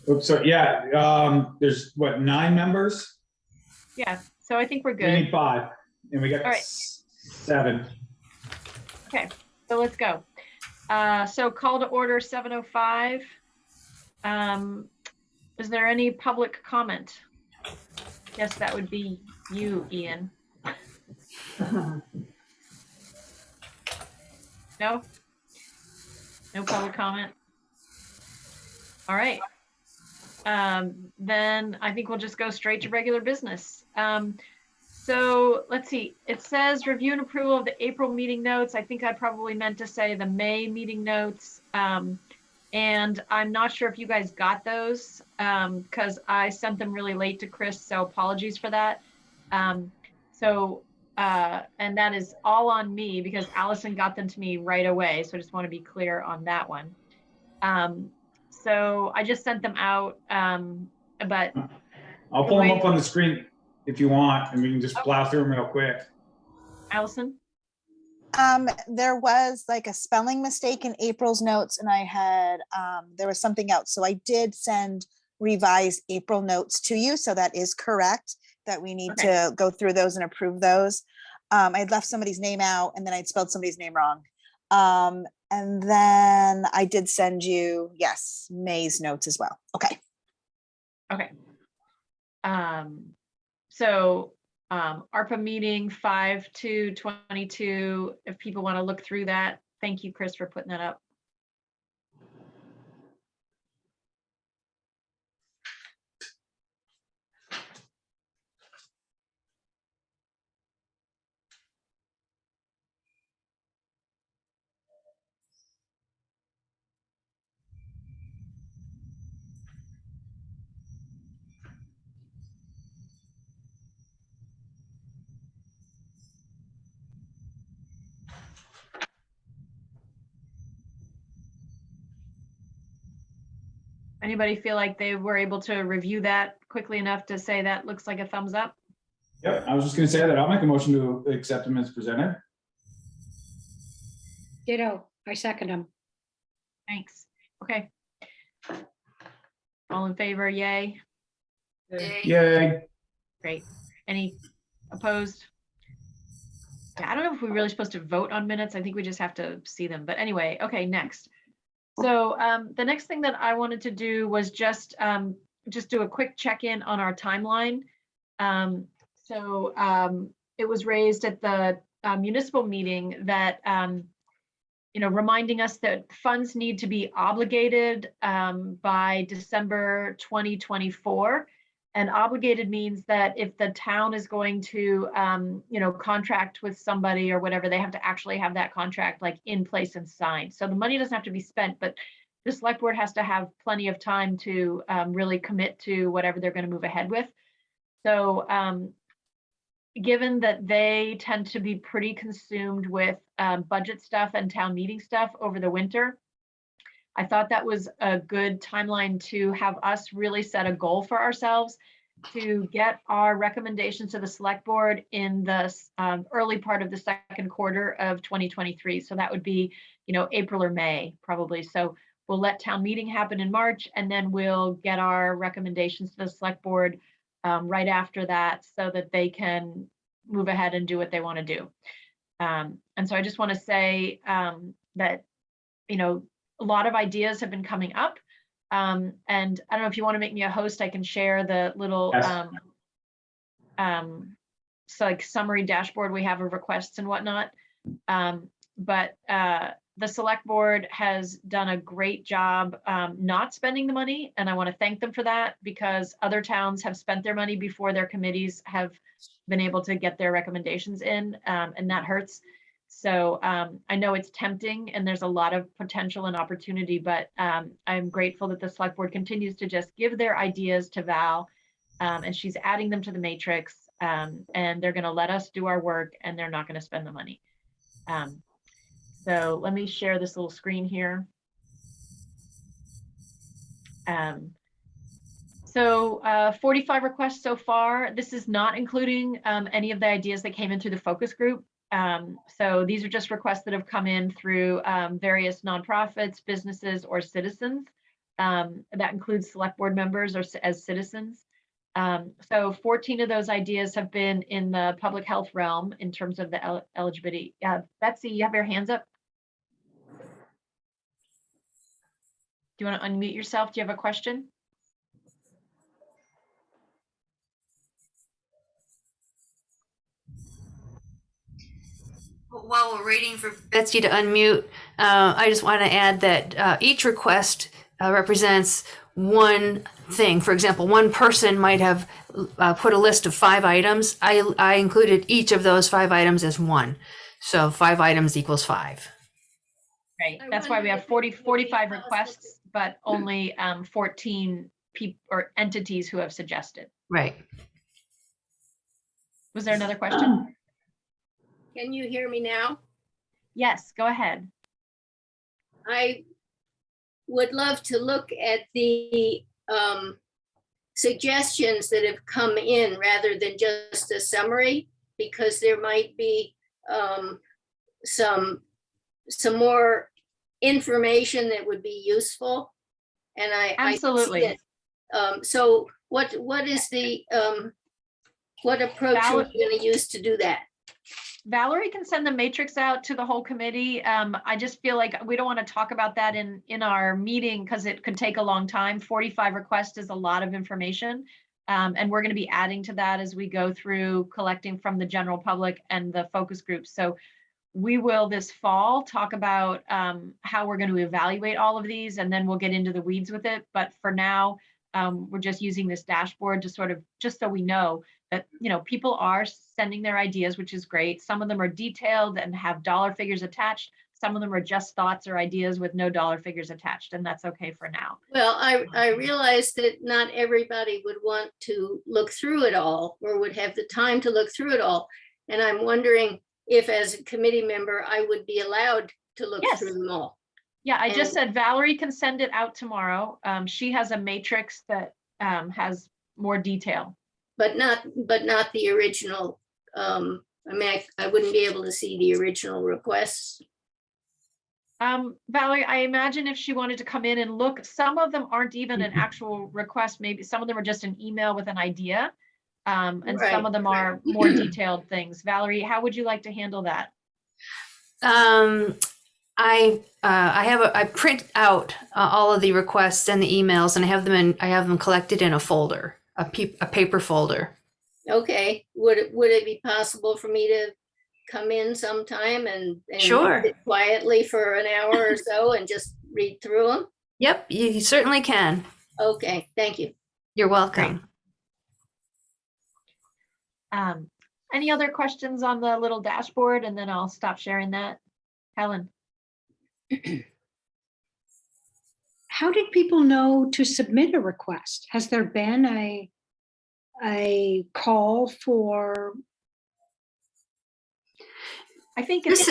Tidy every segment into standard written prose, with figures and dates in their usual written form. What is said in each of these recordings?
Oops, so yeah, there's what, 9 members? Yeah, so I think we're We good. need 5, and we got All right. 7. Okay, so let's go. So call to order 7:05. Is there any public comment? Yes, that would be you, Ian. No? No public comment? All right. Then I think we'll just go straight to regular business. So let's see, it says review and approval of the April meeting notes. I think I probably meant to say the May meeting notes. And I'm not sure if you guys got those because I sent them really late to Chris, so apologies for that. And that is all on me because Allison got them to me right away. So I just want to be clear on that one. So I just sent them out, but I'll pull them up on the screen if you want, and we can just plow through them real quick. Allison? There was like a spelling mistake in April's notes, and I had, there was something else. So I did send revised April notes to you. So that is correct, that we need to go through those and approve those. I'd left somebody's name out, and then I'd spelled somebody's name wrong. And then I did send you, yes, May's notes as well. Okay. Okay. So ARPA meeting 5/2/22, if people want to look through that. Thank you, Chris, for putting that up. Anybody feel like they were able to review that quickly enough to say that looks like a thumbs up? Yep, I was just going to say that I'll make a motion to accept them as presented. Ditto, I second them. Thanks. Okay. All in favor, yay? Yay. Great. Any opposed? Yeah, I don't know if we're really supposed to vote on minutes. I think we just have to see them. But anyway, okay, next. So the next thing that I wanted to do was just do a quick check-in on our timeline. It was raised at the municipal meeting that, reminding us that funds need to be obligated by December 2024. And obligated means that if the town is going to, contract with somebody or whatever, they have to actually have that contract like in place and signed. So the money doesn't have to be spent, but the select board has to have plenty of time to really commit to whatever they're going to move ahead with. So given that they tend to be pretty consumed with budget stuff and town meeting stuff over the winter, I thought that was a good timeline to have us really set a goal for ourselves to get our recommendations to the select board in the early part of the second quarter of 2023. So that would be, April or May probably. So we'll let town meeting happen in March, and then we'll get our recommendations to the select board right after that so that they can move ahead and do what they want to do. And so I just want to say that, a lot of ideas have been coming up. And I don't know if you want to make me a host, I can share the little summary dashboard we have of requests and whatnot. But the select board has done a great job not spending the money. And I want to thank them for that because other towns have spent their money before their committees have been able to get their recommendations in, and that hurts. So I know it's tempting and there's a lot of potential and opportunity, but I'm grateful that the select board continues to just give their ideas to Val and she's adding them to the matrix and they're going to let us do our work and they're not going to spend the money. So let me share this little screen here. So 45 requests so far. This is not including any of the ideas that came in through the focus group. So these are just requests that have come in through various nonprofits, businesses, or citizens. That includes select board members or as citizens. So 14 of those ideas have been in the public health realm in terms of the eligibility. Betsy, you have your hands up. Do you want to unmute yourself? Do you have a question? While we're waiting for Betsy to unmute, I just want to add that each request represents one thing. For example, one person might have put a list of 5 items. I included each of those 5 items as one. So 5 items equals 5. Right. I That's why we wondered have if it 40, would be 45 possible requests, but only 14 people or entities who have suggested. Right. Was there another question? Can you hear me now? Yes, go ahead. I would love to look at the suggestions that have come in rather than just a summary, because there might be some more information that would be useful. And I Absolutely. see it. So what is the what approach are we going to use to do that? Valerie can send the matrix out to the whole committee. I just feel like we don't want to talk about that in our meeting because it could take a long time. 45 requests is a lot of information. And we're going to be adding to that as we go through collecting from the general public and the focus groups. So we will this fall talk about how we're going to evaluate all of these, and then we'll get into the weeds with it. But for now, we're just using this dashboard to sort of, just so we know that, you know, people are sending their ideas, which is great. Some of them are detailed and have dollar figures attached. Some of them are just thoughts or ideas with no dollar figures attached, and that's okay for now. Well, I realize that not everybody would want to look through it all or would have the time to look through it all. And I'm wondering if as a committee member, I would be allowed to look Yes. through them all. Yeah, I just And- said Valerie can send it out tomorrow. She has a matrix that has more detail. But not the original. I mean, I wouldn't be able to see the original requests. Valerie, I imagine if she wanted to come in and look, some of them aren't even an actual request. Maybe some of them are just an email with an idea. And some Right. of them are more detailed things. Valerie, how would you like to handle that? I print out all of the requests and the emails, and I have them collected in a folder, a paper folder. Okay, would it be possible for me to come in sometime and Sure. sit quietly for an hour or so and just read through them? Yep, you certainly can. Okay, thank you. You're welcome. Any other questions on the little dashboard? And then I'll stop sharing that. Helen. How did people know to submit a request? Has there been a call for? I think it's,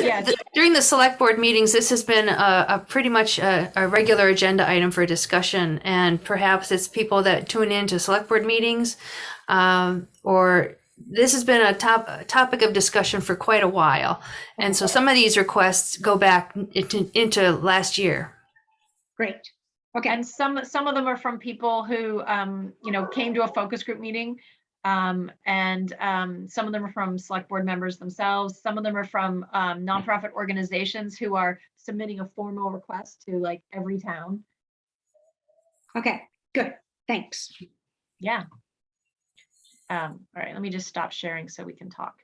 During the select board meetings, this has been a pretty much a regular agenda item for discussion, and perhaps it's people that tune into select board meetings, or this has been a topic of discussion for quite a while. And so some of these requests go back into last year. Great. Okay. and some of them are from people who, you know, came to a focus group meeting. And some of them are from select board members themselves. Some of them are from nonprofit organizations who are submitting a formal request to like every town. Okay, good. Thanks. Yeah. All right, let me just stop sharing so we can talk.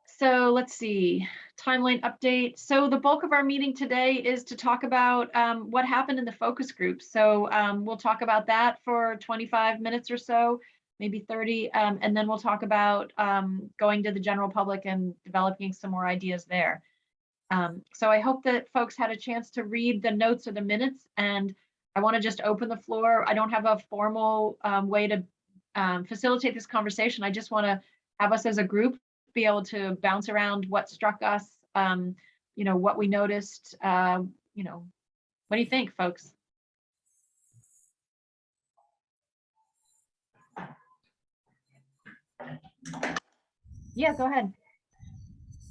So let's see, timeline update. So the bulk of our meeting today is to talk about what happened in the focus group. So we'll talk about that for 25 minutes or so, maybe 30, and then we'll talk about going to the general public and developing some more ideas there. So I hope that folks had a chance to read the notes or the minutes, and I want to just open the floor. I don't have a formal way to facilitate this conversation. I just want to have us as a group be able to bounce around what struck us, you know, what we noticed, you know, what do you think, folks? Yeah, go ahead.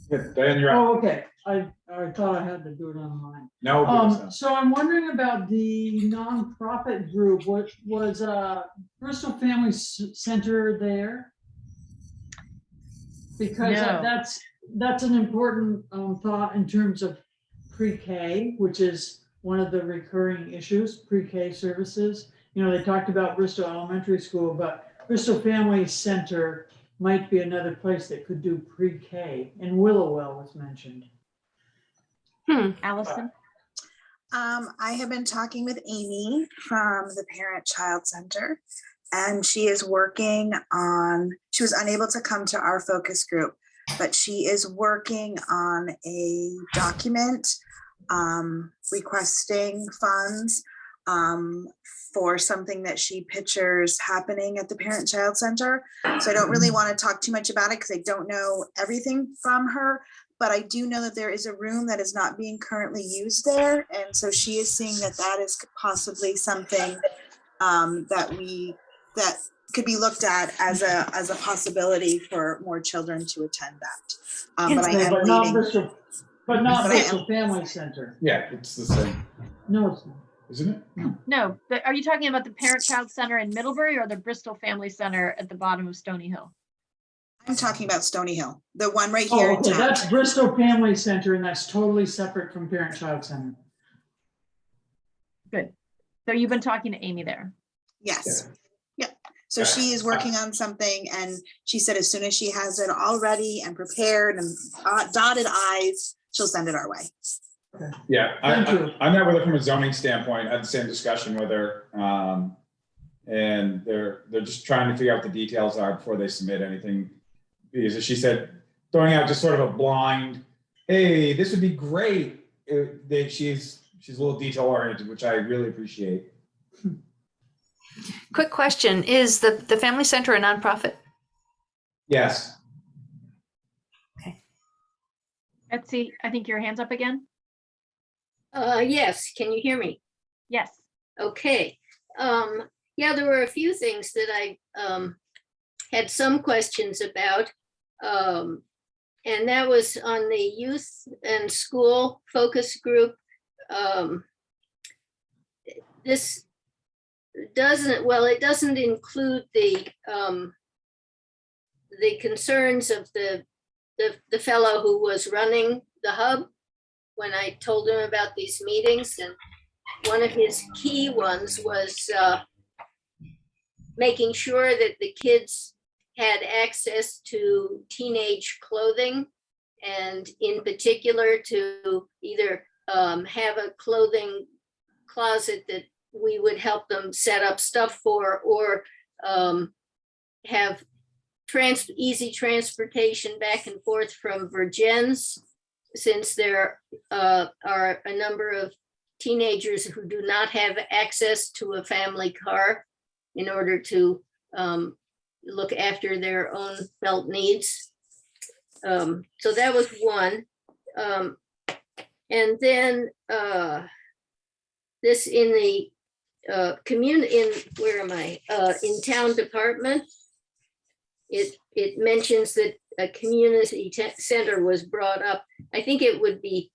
Good. Diane, you're up. Oh, okay. I thought I had to do it online. No, good. So I'm wondering about the nonprofit group. What was Bristol Family Center there? Because No. that's an important thought in terms of pre-K, which is one of the recurring issues, pre-K services. You know, they talked about Bristol Elementary School, but Bristol Family Center might be another place that could do pre-K, and Willowell was mentioned. Allison? I have been talking with Amy from the Parent Child Center, and she is working on, she was unable to come to our focus group, but she is working on a document requesting funds for something that she pictures happening at the Parent Child Center. So I don't really want to talk too much about it because I don't know everything from her, but I do know that there is a room that is not being currently used there. And so she is seeing that that is possibly something that could be looked at as a possibility for more children to attend that. But I am But not leaving. Bristol, but not Bristol Family Center. Yeah, it's the same, No, it's not. isn't it? No, are you talking about the Parent Child Center in Middlebury or the Bristol Family Center at the bottom of Stony Hill? I'm talking about Stony Hill, the one right Oh, here in okay, town. that's Bristol Family Center, and that's totally separate from Parent Child Center. Good. So you've been talking to Amy there. Yes. Yeah. So she is working on something, and she said as soon as she has it all ready and prepared and dotted I's, she'll send it our way. Yeah, Thank you. I met with her from a zoning standpoint, I had the same discussion with her. And they're just trying to figure out what the details are before they submit anything. Because as she said, throwing out just sort of a blind, hey, this would be great. She's a little detail oriented, which I really appreciate. Quick question, is the Family Center a nonprofit? Yes. Betsy, I think your hand's up again. Yes, can you hear me? Yes. Okay. Yeah, there were a few things that I had some questions about. And that was on the youth and school focus group. This doesn't, well, it doesn't include the concerns of the fellow who was running the hub when I told him about these meetings. And one of his key ones was making sure that the kids had access to teenage clothing, and in particular to either have a clothing closet that we would help them set up stuff for, or have easy transportation back and forth from Virgins, since there are a number of teenagers who do not have access to a family car in order to look after their own felt needs. So that was one. And then this in the community, where am I? In town department, it mentions that a community center was brought up. I think it would be,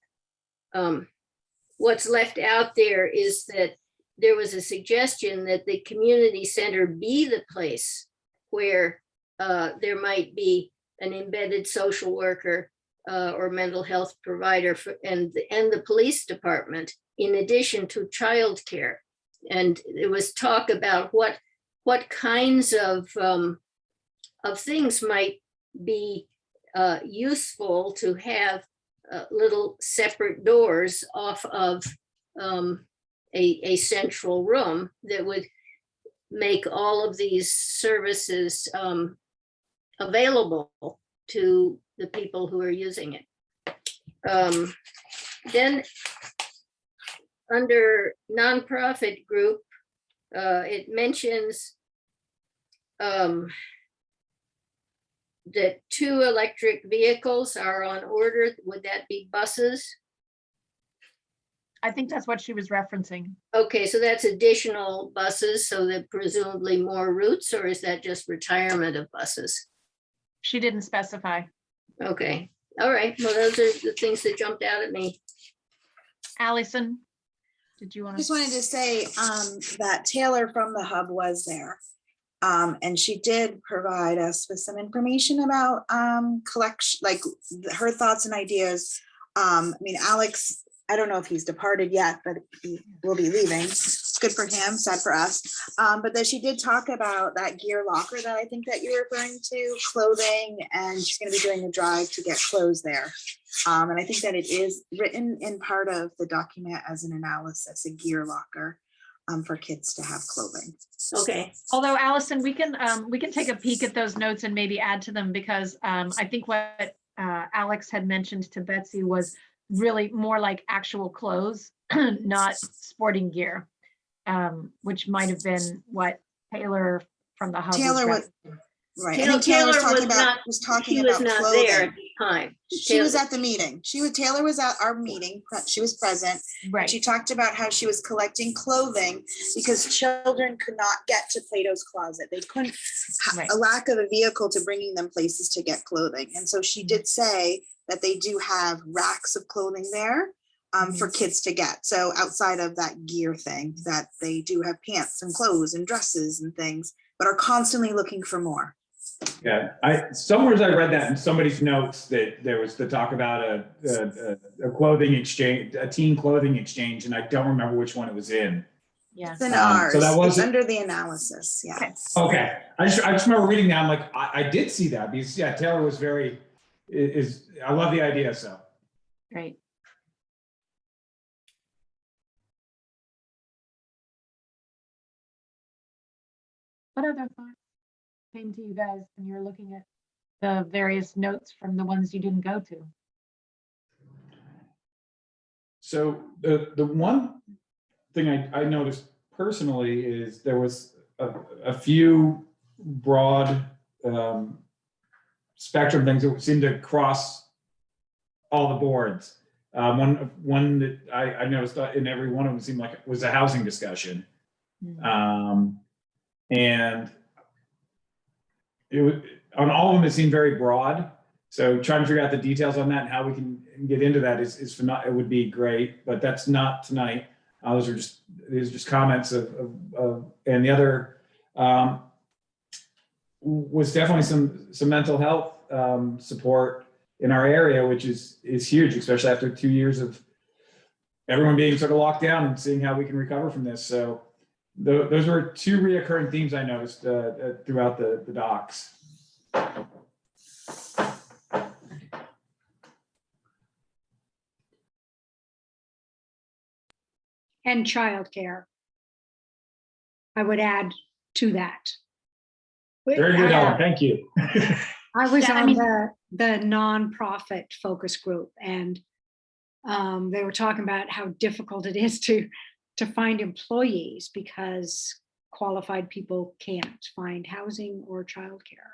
what's left out there is that there was a suggestion that the community center be the place where there might be an embedded social worker or mental health provider and the police department, in addition to childcare. And there was talk about what kinds of things might be useful to have little separate doors off of a central room that would make all of these services available to the people who are using it. Then under nonprofit group, it mentions that 2 electric vehicles are on order. Would that be buses? I think that's what she was referencing. Okay, so that's additional buses, so that presumably more routes, or is that just retirement of buses? She didn't specify. Okay, All right, well, those are the things that jumped out at me. Allison, did you I want just to? wanted to say that Taylor from the hub was there. And she did provide us with some information about collection, like her thoughts and ideas. I mean, Alex, I don't know if he's departed yet, but he will be leaving. It's good for him, sad for us. But then she did talk about that gear locker that I think that you're referring to, clothing, and she's going to be doing a drive to get clothes there. And I think that it is written in part of the document as an analysis, a gear locker for kids to have clothing. Okay, Although Allison, we can take a peek at those notes and maybe add to them, because I think what Alex had mentioned to Betsy was really more like actual clothes, not sporting gear, which might have been what Taylor from the hub. Taylor was referencing. right. I think Taylor was talking she about was not clothing. there at the time. She was at the meeting. Taylor was at our meeting. She was present. Right. She talked about how she was collecting clothing because children could not get to Plato's Closet. They couldn't, Right. a lack of a vehicle to bringing them places to get clothing. And so she did say that they do have racks of clothing there for kids to get. So outside of that gear thing, that they do have pants and clothes and dresses and things, but are constantly looking for more. Yeah, somewhere I read that in somebody's notes that there was the talk about a clothing exchange, a teen clothing exchange, and I don't remember which one it was in. Yeah. It's in ours. So that It's wasn't- under the analysis. Yeah. Okay. Okay, I just remember reading that. I'm like, I did see that because yeah, Taylor was I love the idea. So Great. What other thoughts came to you guys when you were looking at the various notes from the ones you didn't go to? So the one thing I noticed personally is there was a few broad spectrum things that seemed to cross all the boards. One that I noticed in every one of them seemed like it was a housing discussion. And it was, on all of them, it seemed very broad. So trying to figure out the details on that and how we can get into that is it would be great, but that's not tonight. These are just comments of and the other was definitely some mental health support in our area, which is huge, especially after 2 years of everyone being sort of locked down and seeing how we can recover from this. So those were two reoccurring themes I noticed throughout the docs. And childcare. I would add to that. Very good, Ellen. Thank you. I was Yeah, I on mean- the nonprofit focus group, and they were talking about how difficult it is to find employees because qualified people can't find housing or childcare.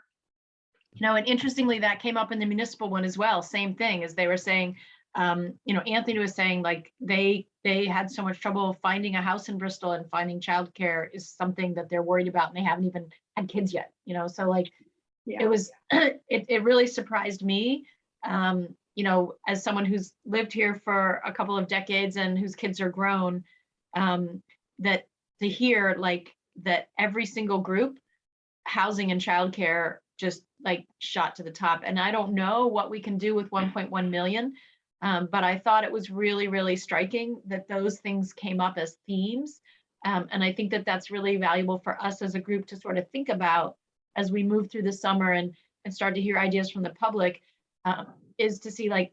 And interestingly, that came up in the municipal one as well. Same thing, as they were saying, Anthony was saying like they had so much trouble finding a house in Bristol, and finding childcare is something that they're worried about, and they haven't even had kids yet, so like Yeah. it was, it really surprised me, as someone who's lived here for a couple of decades and whose kids are grown, that to hear like that every single group, housing and childcare just like shot to the top. And I don't know what we can do with 1.1 million, but I thought it was really, really striking that those things came up as themes. And I think that that's really valuable for us as a group to sort of think about as we move through the summer and start to hear ideas from the public, is to see like,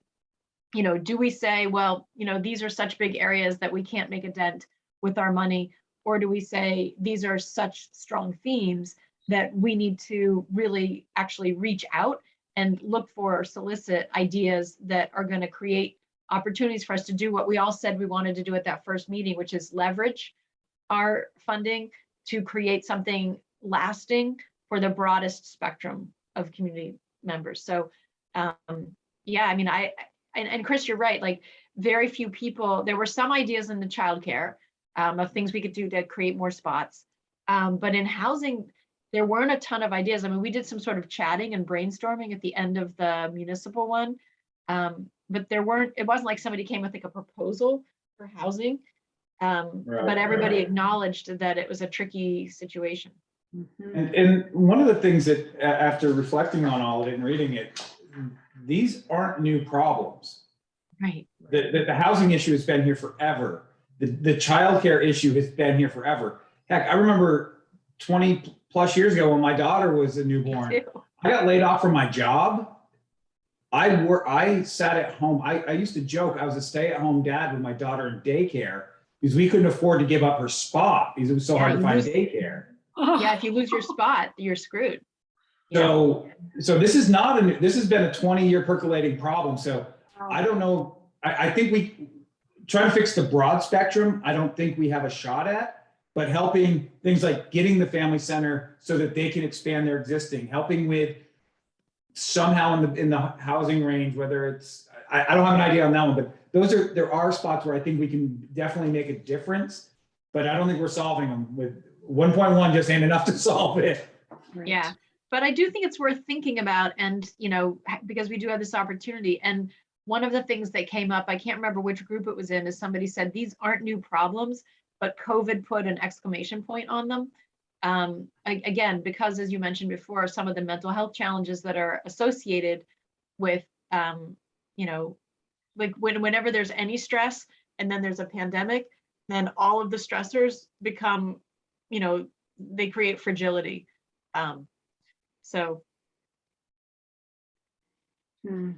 do we say, well, these are such big areas that we can't make a dent with our money, or do we say these are such strong themes that we need to really actually reach out and look for or solicit ideas that are going to create opportunities for us to do what we all said we wanted to do at that first meeting, which is leverage our funding to create something lasting for the broadest spectrum of community members. So yeah, I mean, and Chris, you're right, like very few people, there were some ideas in the childcare of things we could do to create more spots. But in housing, there weren't a ton of ideas. I mean, we did some sort of chatting and brainstorming at the end of the municipal one, But it wasn't like somebody came with like a proposal for housing. Right, But everybody right. acknowledged that it was a tricky situation. Mhm. And one of the things that, after reflecting on all of it and reading it, these aren't new problems. Right. The housing issue has been here forever. The childcare issue has been here forever. Heck, I remember 20 plus years ago when my daughter was a newborn, I got laid off from my job. I sat at home. I used to joke I was a stay-at-home dad with my daughter in daycare because we couldn't afford to give up her spot because it was so Yeah, hard to you find lose- daycare. Oh, Yeah, if you lose your spot, you're screwed. Yeah. So this is not this has been a 20-year percolating problem. So I don't know. I think we trying to fix the broad spectrum. I don't think we have a shot at, but helping things like getting the family center so that they can expand their existing, helping with somehow in the housing range, whether it's, I don't have an idea on that one, but there are spots where I think we can definitely make a difference, but I don't think we're solving them with 1.1 just ain't enough to solve it. right. Yeah. But I do think it's worth thinking about, and, because we do have this opportunity. And one of the things that came up, I can't remember which group it was in, is somebody said, these aren't new problems, but COVID put an exclamation point on them. Again, because as you mentioned before, some of the mental health challenges that are associated with, like whenever there's any stress and then there's a pandemic, then all of the stressors become, they create fragility. So Hmm.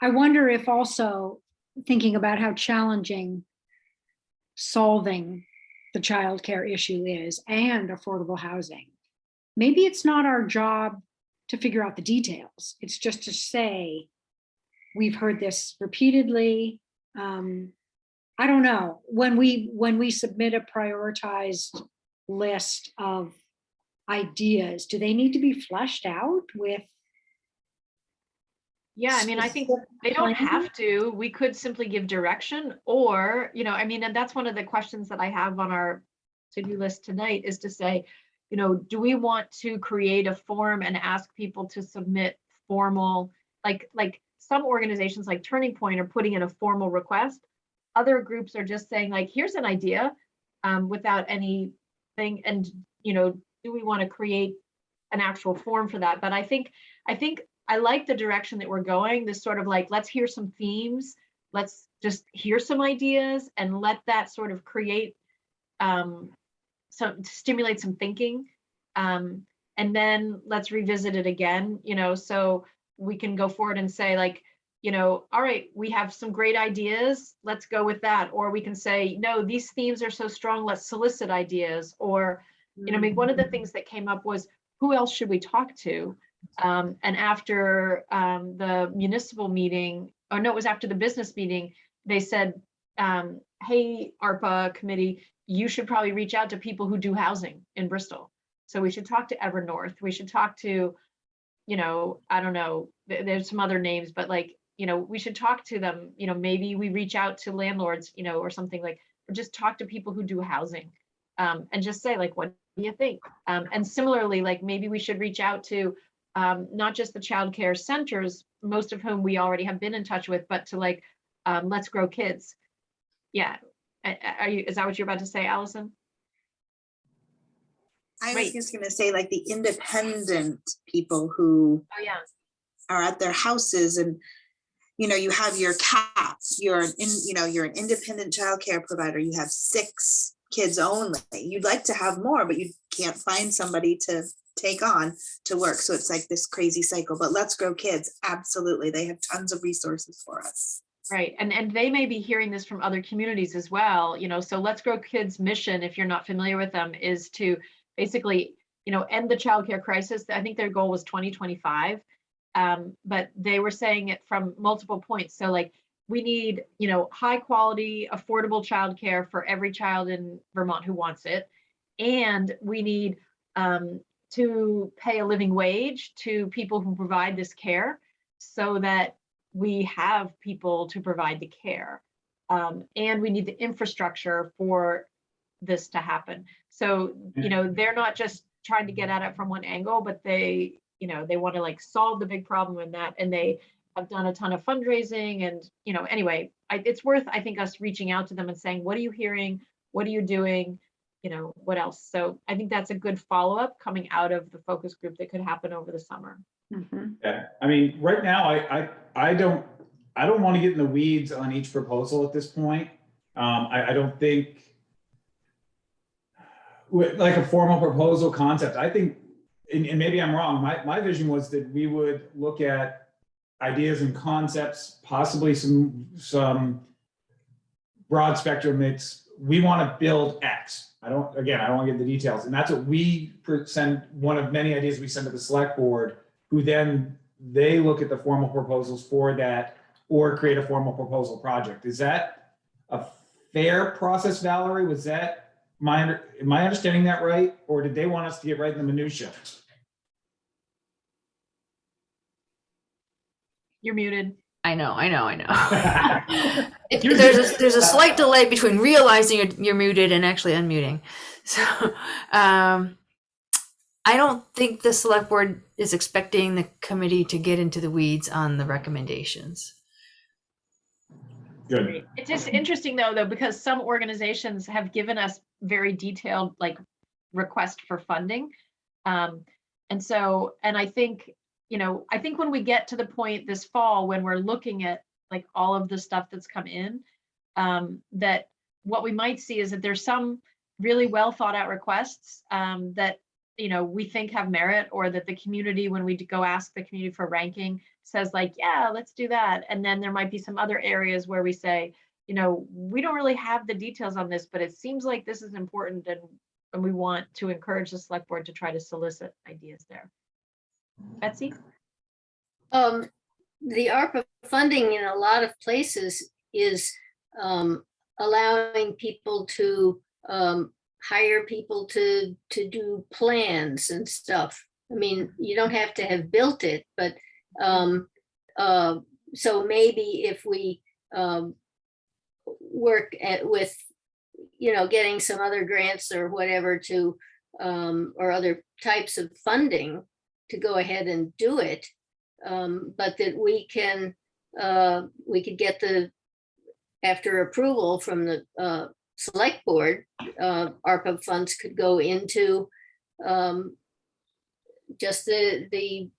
I wonder if also thinking about how challenging solving the childcare issue is and affordable housing. Maybe it's not our job to figure out the details. It's just to say, we've heard this repeatedly. I don't know. When we submit a prioritized list of ideas, do they need to be fleshed out with? yeah, I mean, I think they don't have to. We could simply give direction, or, and that's one of the questions that I have on our to-do list tonight, is to say, do we want to create a form and ask people to submit formal, like some organizations like Turning Point are putting in a formal request. Other groups are just saying, like, here's an idea, without anything. And, do we want to create an actual form for that? But I think I like the direction that we're going, this sort of like, let's hear some themes, let's just hear some ideas and let that sort of create, stimulate some thinking. And then let's revisit it again, so we can go forward and say, like, all right, we have some great ideas, let's go with that. Or we can say, no, these themes are so strong, let's solicit ideas. Or, I mean, one of the things that came up was, who else should we talk to? And after the municipal meeting, or no, it was after the business meeting, they said, hey, ARPA committee, you should probably reach out to people who do housing in Bristol. So we should talk to Evernorth. We should talk to, I don't know, there's some other names, but like, we should talk to them. Maybe we reach out to landlords, or something, like, or just talk to people who do housing, and just say, like, what do you think? And similarly, like, maybe we should reach out to not just the child care centers, most of whom we already have been in touch with, but to, like, Let's Grow Kids. Yeah. Is that what you're about to say, Allison? I was Right. just gonna say, like, the independent people who Oh, yeah. are at their houses, and you have your caps, you're an independent childcare provider, you have 6 kids only, you'd like to have more, but you can't find somebody to take on to work, so it's like this crazy cycle. But Let's Grow Kids, absolutely, they have tons of resources for us. Right. And they may be hearing this from other communities as well. So Let's Grow Kids' mission, if you're not familiar with them, is to basically, end the childcare crisis. I think their goal was 2025. But they were saying it from multiple points. So, like, we need, high quality, affordable childcare for every child in Vermont who wants it. And we need to pay a living wage to people who provide this care, so that we have people to provide the care. And we need the infrastructure for this to happen. So, they're not just trying to get at it from one angle, but they, you know, they want to like solve the big problem in that, and they have done a ton of fundraising and, you know, anyway, it's worth, I think, us reaching out to them and saying, what are you hearing? What are you doing? You know, what else? So I think that's a good follow-up coming out of the focus group that could happen over the summer. Mhm. Yeah, I mean, right now, I don't want to get in the weeds on each proposal at this point. I don't think like a formal proposal concept. I think, and maybe I'm wrong, my vision was that we would look at ideas and concepts, possibly some broad spectrum. It's, we want to build X. I don't want to get the details. And that's what we send, one of many ideas we send to the select board, who then they look at the formal proposals for that or create a formal proposal project. Is that a fair process, Valerie? Was that am I understanding that right? Or did they want us to get right in the minutia? You're muted. I know. There's a slight delay between realizing you're muted and actually unmuting. So I don't think the select board is expecting the committee to get into the weeds on the recommendations. Good. It's just interesting though, because some organizations have given us very detailed like request for funding. And I think, you know, I think when we get to the point this fall, when we're looking at like all of the stuff that's come in, that what we might see is that there's some really well thought out requests that, you know, we think have merit, or that the community, when we go ask the community for ranking, says like, yeah, let's do that. And then there might be some other areas where we say, you know, we don't really have the details on this, but it seems like this is important, and we want to encourage the select board to try to solicit ideas there. Betsy? The ARPA funding in a lot of places is allowing people to hire people to do plans and stuff. I mean, you don't have to have built it, but so maybe if we work with, you know, getting some other grants or whatever to, or other types of funding to go ahead and do it, but that we could get the, after approval from the select board, ARPA funds could go into just the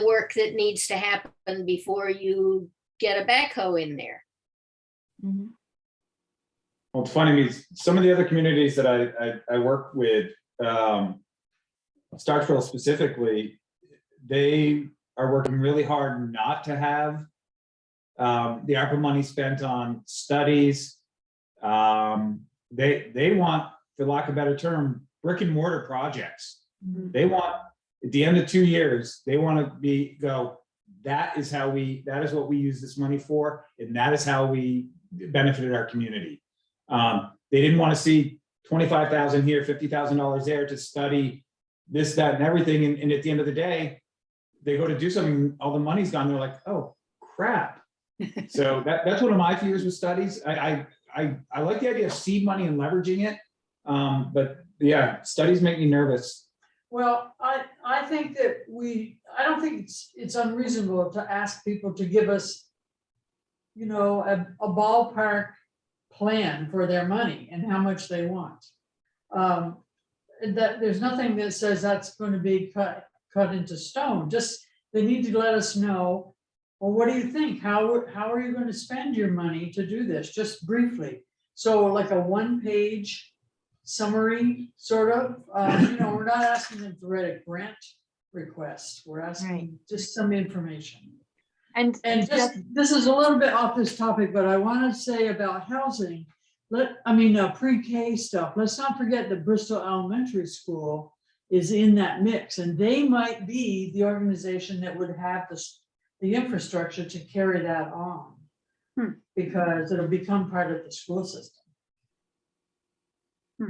work that needs to happen before you get a backhoe in there. Mm-hmm. Well, it's funny, because some of the other communities that I work with, Starkville specifically, they are working really hard not to have the ARPA money spent on studies. They want, for lack of a better term, brick and mortar projects. Mm-hmm. They want, at the end of 2 years, they want to that is what we use this money for, and that is how we benefited our community. They didn't want to see $25,000 here, $50,000 there to study this, that, and everything. And at the end of the day, they go to do something, all the money's gone. They're like, oh crap. So that's one of my fears with studies. I like the idea of seed money and leveraging it. But yeah, studies make me nervous. Well, I think that I don't think it's unreasonable to ask people to give us, you know, a ballpark plan for their money and how much they want. That there's nothing that says that's going to be cut into stone. Just they need to let us know, well, what do you think? How are you going to spend your money to do this? Just briefly. So like a one-page summary, sort of. You know, we're not asking them to write a grant request. We're asking just some information. And just, this is a little bit off this topic, but I want to say about housing. Pre-K stuff. Let's not forget that Bristol Elementary School is in that mix, and they might be the organization that would have the infrastructure to carry that on, because it'll become part of the school system.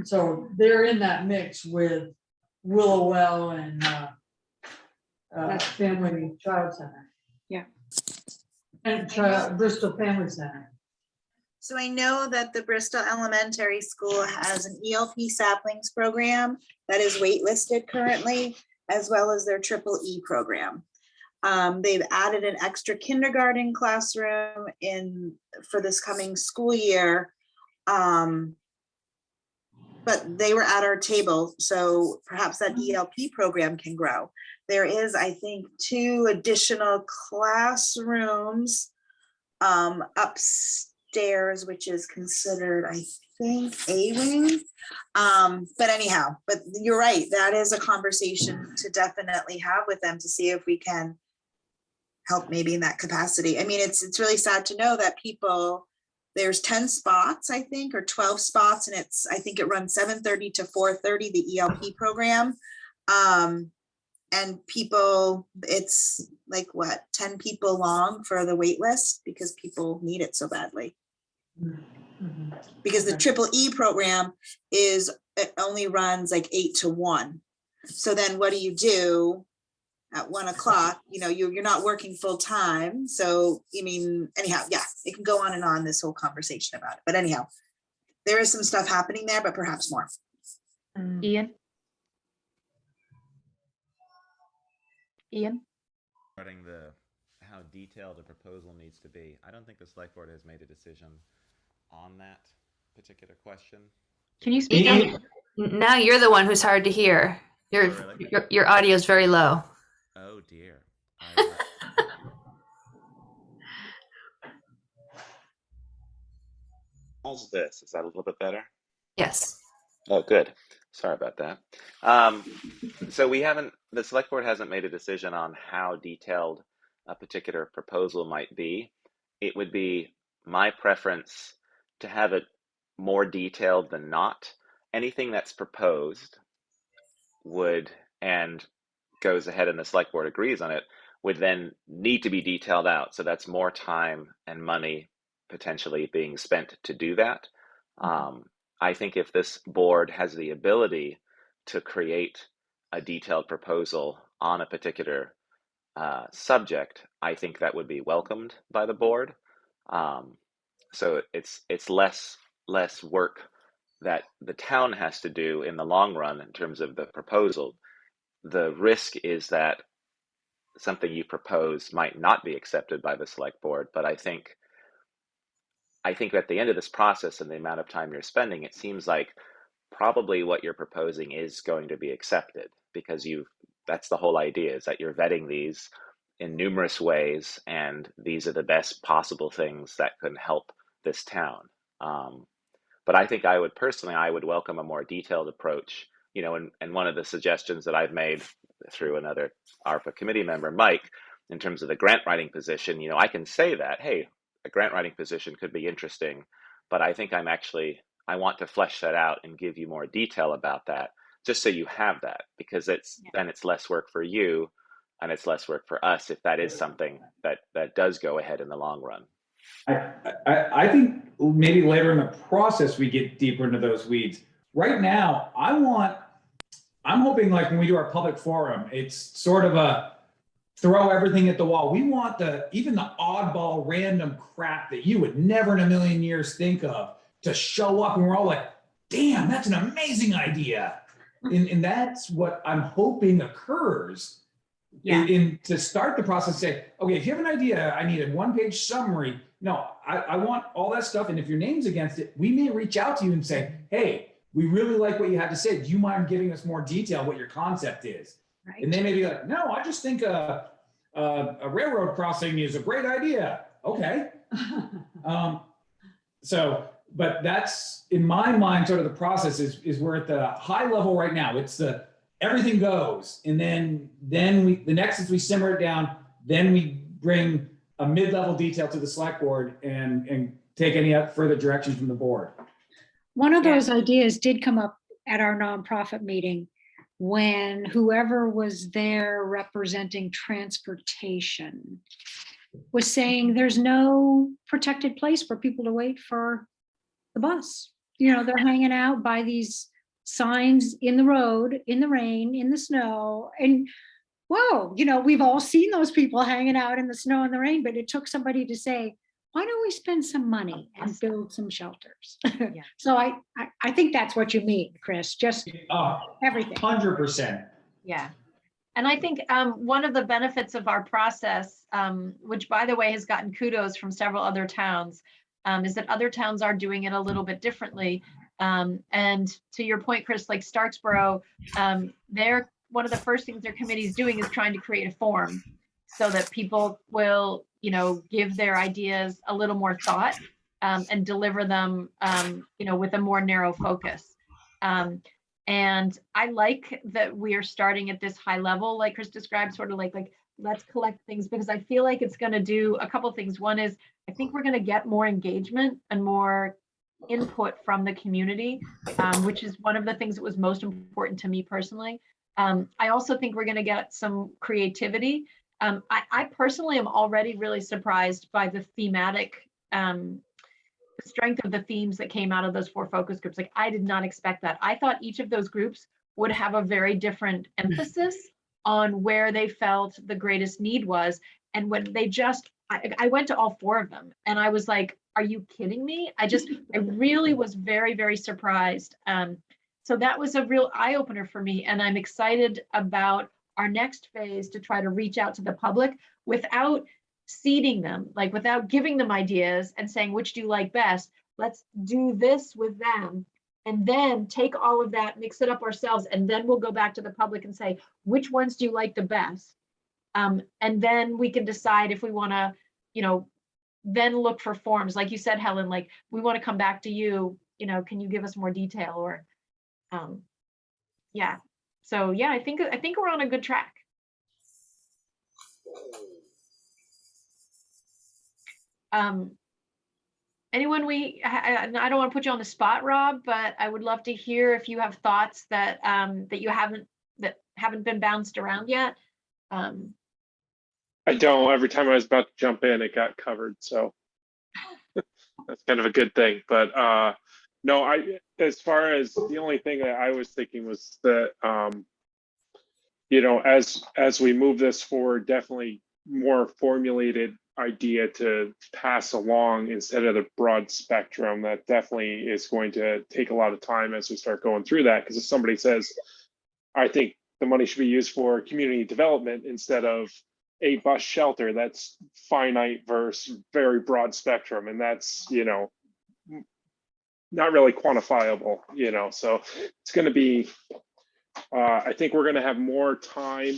So they're in that mix with Willowell and Family Child Center. Yeah. And Bristol Family Center. So I know that the Bristol Elementary School has an ELP saplings program that is waitlisted currently, as well as their triple E program. They've added an extra kindergarten classroom for this coming school year. But they were at our table, so perhaps that ELP program can grow. There is, I think, 2 additional classrooms upstairs, which is considered, I think, A wing. But anyhow, but you're right, that is a conversation to definitely have with them to see if we can help maybe in that capacity. I mean, it's really sad to know that there's 10 spots, I think, or 12 spots, and I think it runs 7:30 to 4:30, the ELP program. And people, it's like what, 10 people long for the wait list because people need it so badly. Because the triple E program it only runs like 8 to 1. So then what do you do at 1 o'clock? You know, you're not working full time. So, I mean, anyhow, yeah, it can go on, this whole conversation about it. But anyhow, there is some stuff happening there, but perhaps more. Ian? Ian? Regarding how detailed a proposal needs to be, I don't think the select board has made a decision on that particular question. Can you speak Ian, up? now you're the one who's hard to hear. Your Oh, really? your audio is very low. Oh dear. How's this? Is that a little bit better? Yes. Oh, good. Sorry about that. So the select board hasn't made a decision on how detailed a particular proposal might be. It would be my preference to have it more detailed than not. Anything that's proposed and goes ahead and the select board agrees on it, would then need to be detailed out. So that's more time and money potentially being spent to do that. I think if this board has the ability to create a detailed proposal on a particular subject, I think that would be welcomed by the board. So it's less work that the town has to do in the long run in terms of the proposal. The risk is that something you propose might not be accepted by the select board, but I think at the end of this process and the amount of time you're spending, it seems like probably what you're proposing is going to be accepted, because that's the whole idea, is that you're vetting these in numerous ways, and these are the best possible things that can help this town. But I think I would welcome a more detailed approach, and one of the suggestions that I've made through another ARPA committee member, Mike, in terms of the grant writing position, I can say that, hey, a grant writing position could be interesting, but I think I want to flesh that out and give you more detail about that, just so you have that, because then it's less work for you and it's less work for us if that is something that does go ahead in the long run. I think maybe later in the process we get deeper into those weeds. Right now, I'm hoping, like when we do our public forum, it's sort of a throw everything at the wall. We want even the oddball random crap that you would never in a million years think of to show up, and we're all like, damn, that's an amazing idea. And that's what I'm hoping occurs. Yeah. To start the process, say, okay, if you have an idea, I need a 1-page summary. No, I want all that stuff. And if your name's against it, we may reach out to you and say, hey, we really like what you had to say. Do you mind giving us more detail what your concept is? Right. And they may be like, no, I just think a railroad crossing is a great idea. Okay. But that's, in my mind, sort of the process is we're at the high level right now. It's everything goes. And then the next is we simmer it down. Then we bring a mid-level detail to the select board and take any further direction from the board. One of those ideas did come up at our nonprofit meeting when whoever was there representing transportation was saying there's no protected place for people to wait for the bus. They're hanging out by these signs in the road, in the rain, in the snow. And whoa, we've all seen those people hanging out in the snow and the rain, but it took somebody to say, why don't we spend some money and build some shelters? Yeah. So I think that's what you mean, Chris, just everything. 100%. Yeah. And I think one of the benefits of our process, which by the way has gotten kudos from several other towns, is that other towns are doing it a little bit differently. And to your point, Chris, like Starksboro, they're one of the first things their committee is doing is trying to create a form so that people will, give their ideas a little more thought and deliver them, with a more narrow focus. And I like that we are starting at this high level, like Chris described, sort of like let's collect things, because I feel like it's going to do a couple things. One is I think we're going to get more engagement and more input from the community, which is one of the things that was most important to me personally. I also think we're going to get some creativity. I personally am already really surprised by the thematic the strength of the themes that came out of those 4 focus groups. Like, I did not expect that. I thought each of those groups would have a very different emphasis on where they felt the greatest need was. And when they I went to all 4 of them and I was like, are you kidding me? I really was very, very surprised. So that was a real eye opener for me. And I'm excited about our next phase to try to reach out to the public without seeding them, like without giving them ideas and saying, which do you like best? Let's do this with them. And then take all of that, mix it up ourselves, and then we'll go back to the public and say, which ones do you like the best? And then we can decide if we want to, then look for forms. Like you said, Helen, like we want to come back to you, can you give us more detail or, yeah. So yeah, I think we're on a good track. Anyone I don't want to put you on the spot, Rob, but I would love to hear if you have thoughts that that haven't been bounced around yet. I don't. Every time I was about to jump in, it got covered. So that's kind of a good thing. But no, as far as the only thing that I was thinking was that, as we move this forward, definitely more formulated idea to pass along instead of the broad spectrum. That definitely is going to take a lot of time as we start going through that. Because if somebody says, I think the money should be used for community development instead of a bus shelter, that's finite versus very broad spectrum. And that's, not really quantifiable, so it's going to be, I think we're going to have more time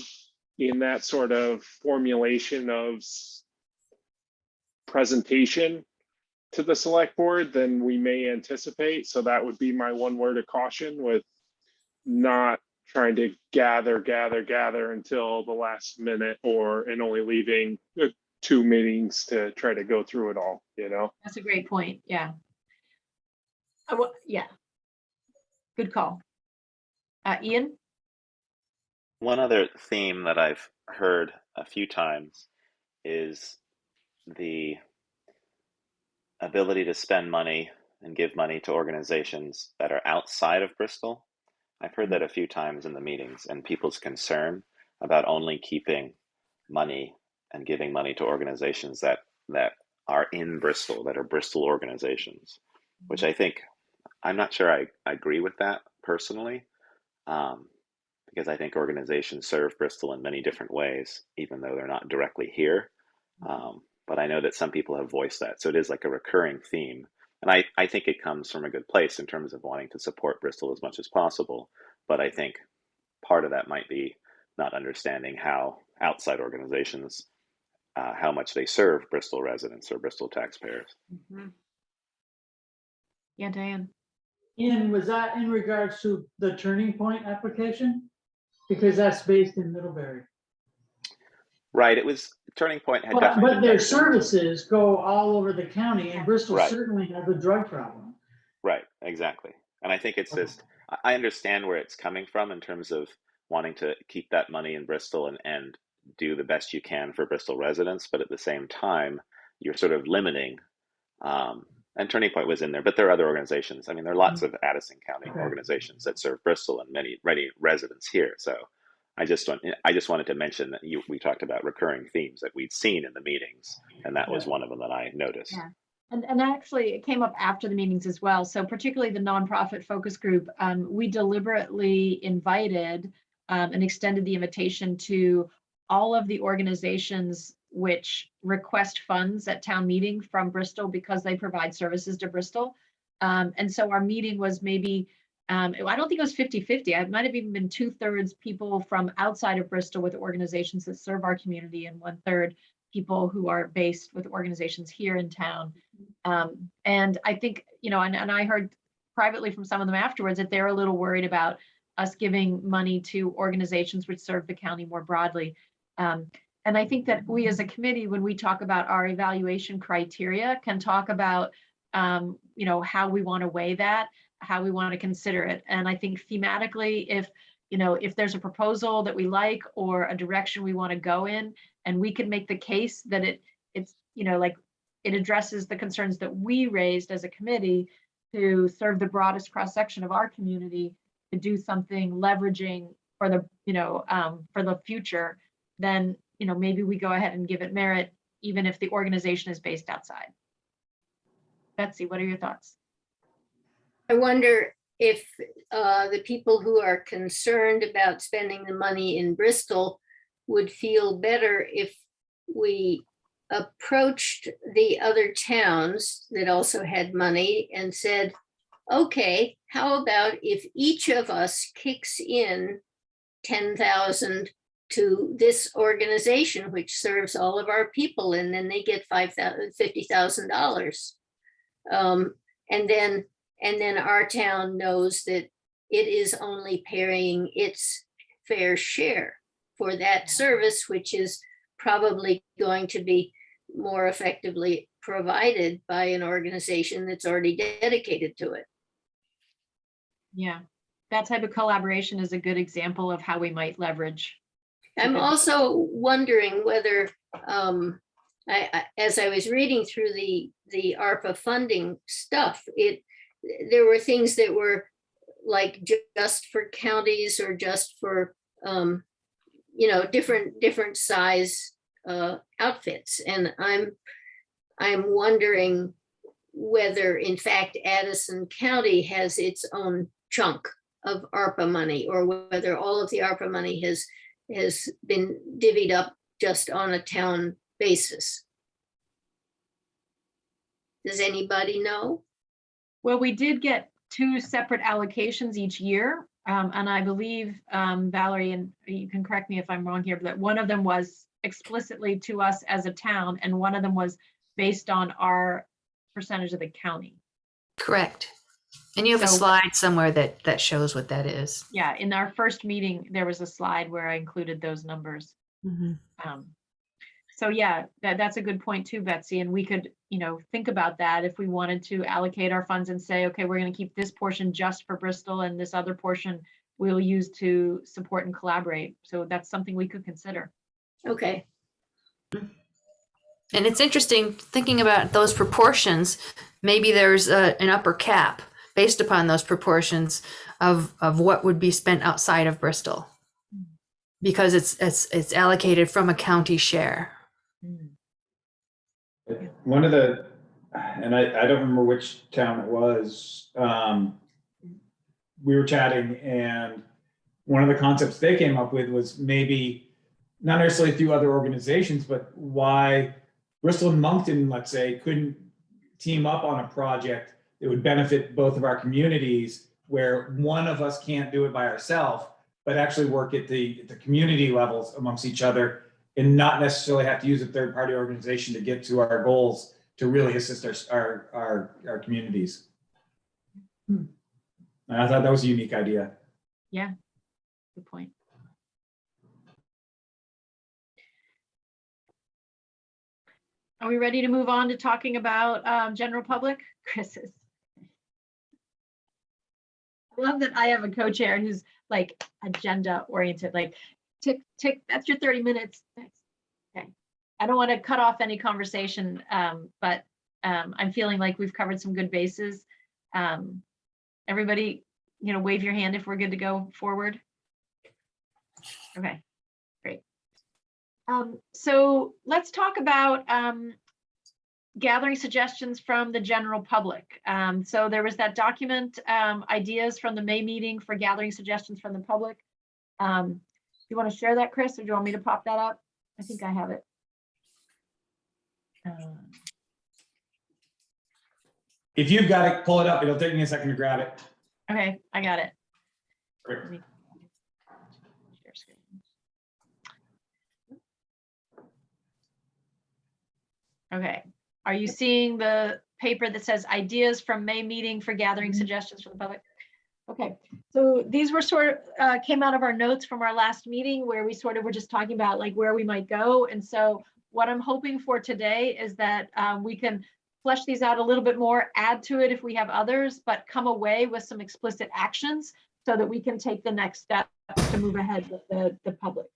in that sort of formulation of presentation to the select board than we may anticipate. So that would be my one word of caution, with not trying to gather until the last minute and only leaving 2 meetings to try to go through it all, That's a great point. Yeah. Yeah. Good call. Ian? One other theme that I've heard a few times is the ability to spend money and give money to organizations that are outside of Bristol. I've heard that a few times in the meetings, and people's concern about only keeping money and giving money to organizations that are in Bristol, that are Bristol organizations, which I think, I'm not sure I agree with that personally, because I think organizations serve Bristol in many different ways, even though they're not directly here. But I know that some people have voiced that. So it is like a recurring theme. And I think it comes from a good place in terms of wanting to support Bristol as much as possible. But I think part of that might be not understanding how outside organizations, how much they serve Bristol residents or Bristol taxpayers. Mm-hmm. Yeah, Diane. Ian, was that in regards to the Turning Point application? Because that's based in Middlebury. Right, it was, Turning Point had But definitely their mentioned- services go all over the county, and Bristol Right. certainly has a drug problem. Right, exactly. And I think it's just, I understand where it's coming from in terms of wanting to keep that money in Bristol and do the best you can for Bristol residents, but at the same time, you're sort of limiting, and Turning Point was in there, but there are other organizations. I mean, there are lots of Addison County organizations that serve Bristol and many residents here. So I just wanted to mention that we talked about recurring themes that we'd seen in the meetings, and that was one of them that I noticed. Yeah. And actually, it came up after the meetings as well. So particularly the nonprofit focus group, we deliberately invited and extended the invitation to all of the organizations which request funds at town meeting from Bristol because they provide services to Bristol. And so our meeting was maybe, I don't think it was 50-50. It might have even been 2/3 people from outside of Bristol with organizations that serve our community and 1/3 people who are based with organizations here in town. And I think, and I heard privately from some of them afterwards that they're a little worried about us giving money to organizations which serve the county more broadly. And I think that we as a committee, when we talk about our evaluation criteria, can talk about, how we want to weigh that, how we want to consider it. And I think thematically, if there's a proposal that we like or a direction we want to go in, and we can make the case that it's it addresses the concerns that we raised as a committee to serve the broadest cross section of our community, to do something leveraging for the future, then maybe we go ahead and give it merit, even if the organization is based outside. Betsy, what are your thoughts? I wonder if the people who are concerned about spending the money in Bristol would feel better if we approached the other towns that also had money and said, okay, how about if each of us kicks in 10,000 to this organization, which serves all of our people, and then they get $50,000. And then our town knows that it is only paying its fair share for that service, which is probably going to be more effectively provided by an organization that's already dedicated to it. Yeah, that type of collaboration is a good example of how we might leverage. I'm also wondering whether, as I was reading through the ARPA funding stuff, there were things that were like just for counties or just for different size outfits, and I'm wondering whether in fact Addison County has its own chunk of ARPA money, or whether all of the ARPA money has been divvied up just on a town basis. Does anybody know? Well, we did get 2 separate allocations each year. And I believe, Valerie, and you can correct me if I'm wrong here, but one of them was explicitly to us as a town, and one of them was based on our percentage of the county. Correct. And you have a slide somewhere that shows what that is. Yeah, in our first meeting, there was a slide where I included those numbers. Mm-hmm. So yeah, that's a good point too, Betsy. And we could, think about that if we wanted to allocate our funds and say, okay, we're going to keep this portion just for Bristol and this other portion we'll use to support and collaborate. So that's something we could consider. Okay. And it's interesting thinking about those proportions. Maybe there's an upper cap based upon those proportions of what would be spent outside of Bristol, because it's allocated from a county share. One of the, and I don't remember which town it was, we were chatting, and one of the concepts they came up with was maybe not necessarily through other organizations, but why Bristol and Moncton, let's say, couldn't team up on a project that would benefit both of our communities, where one of us can't do it by ourselves, but actually work at the community levels amongst each other, and not necessarily have to use a third-party organization to get to our goals to really assist our communities. And I thought that was a unique idea. Yeah, good point. Are we ready to move on to talking about general public? Chris is. I love that I have a co-chair who's like agenda oriented, like tick, tick, that's your 30 minutes. Okay. I don't want to cut off any conversation, but I'm feeling like we've covered some good bases. Everybody, wave your hand if we're good to go forward. Okay, great. So let's talk about gathering suggestions from the general public. So there was that document, ideas from the May meeting for gathering suggestions from the public. Do you want to share that, Chris, or do you want me to pop that up? I think I have it. If you've got it, pull it up. It'll take me a second to grab it. Okay, I got it. Great. Let me share screen. Okay, are you seeing the paper that says ideas from May meeting for gathering suggestions from the public? Okay, so these were sort of came out of our notes from our last meeting where we sort of were just talking about like where we might go. And so what I'm hoping for today is that we can flesh these out a little bit more, add to it if we have others, but come away with some explicit actions so that we can take the next step to move ahead with the public.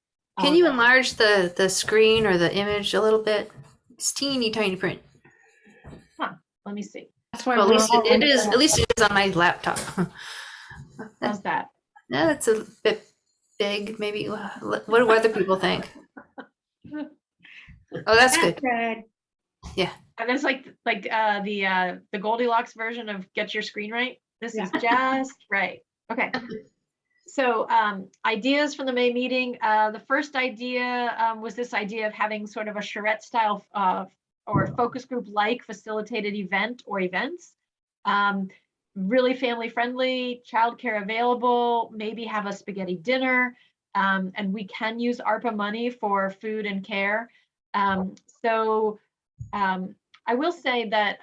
Can you enlarge the screen or the image a little bit? It's teeny tiny print. Let me see. That's why Well, at we're least all it is. At least it is on my laptop. How's that? Yeah, it's a bit big. Maybe. What do other people think? Oh, that's good. good. And it's like the Goldilocks version of get your screen right. This is just right. Okay. So ideas from the May meeting. The first idea was this idea of having sort of a charrette style or focus group like facilitated event or events. Really family friendly, childcare available, maybe have a spaghetti dinner. And we can use ARPA money for food and care. I will say that,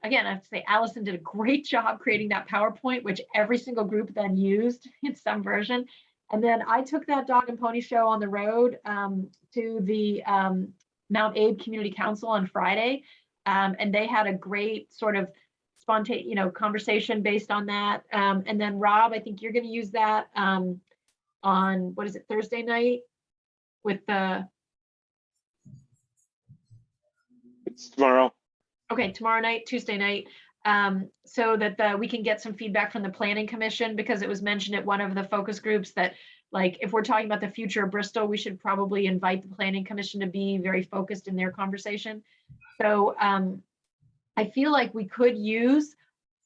again, I have to say Allison did a great job creating that PowerPoint, which every single group then used in some version. And then I took that dog and pony show on the road to the Mount Abe Community Council on Friday. And they had a great sort of spontaneous, conversation based on that. And then Rob, I think you're going to use that on, what is it, Thursday night with the... It's tomorrow. Okay, tomorrow night, Tuesday night, so that we can get some feedback from the Planning Commission, because it was mentioned at one of the focus groups that, like, if we're talking about the future of Bristol, we should probably invite the Planning Commission to be very focused in their conversation. So I feel like we could use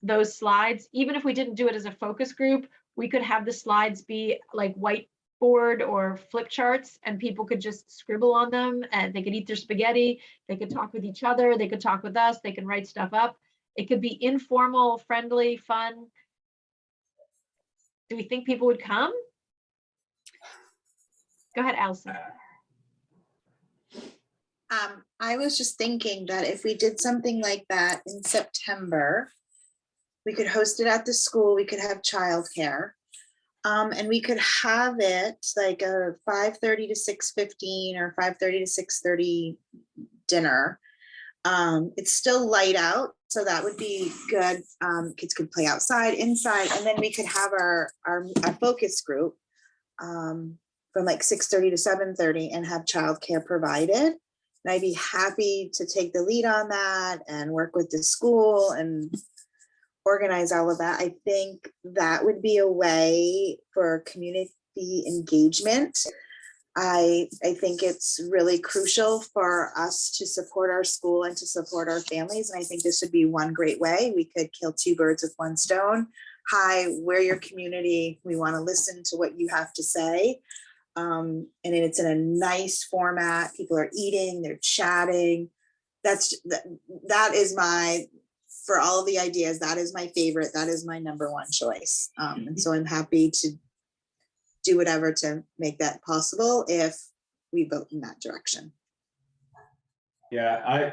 those slides, even if we didn't do it as a focus group, we could have the slides be like whiteboard or flip charts, and people could just scribble on them, and they could eat their spaghetti, they could talk with each other, they could talk with us, they can write stuff up. It could be informal, friendly, fun. Do we think people would come? Go ahead, Allison. I was just thinking that if we did something like that in September, we could host it at the school, we could have childcare. And we could have it like a 5:30 to 6:15 or 5:30 to 6:30 dinner. It's still light out, so that would be good. Kids could play outside, inside, and then we could have our focus group from like 6:30 to 7:30 and have childcare provided. And I'd be happy to take the lead on that and work with the school and organize all of that. I think that would be a way for community engagement. I think it's really crucial for us to support our school and to support our families. And I think this would be one great way. We could kill two birds with one stone. Hi, we're your community. We want to listen to what you have to say. And it's in a nice format. People are eating, they're chatting. That is my, for all of the ideas, that is my favorite. That is my number one choice. And so I'm happy to do whatever to make that possible if we vote in that direction. Yeah,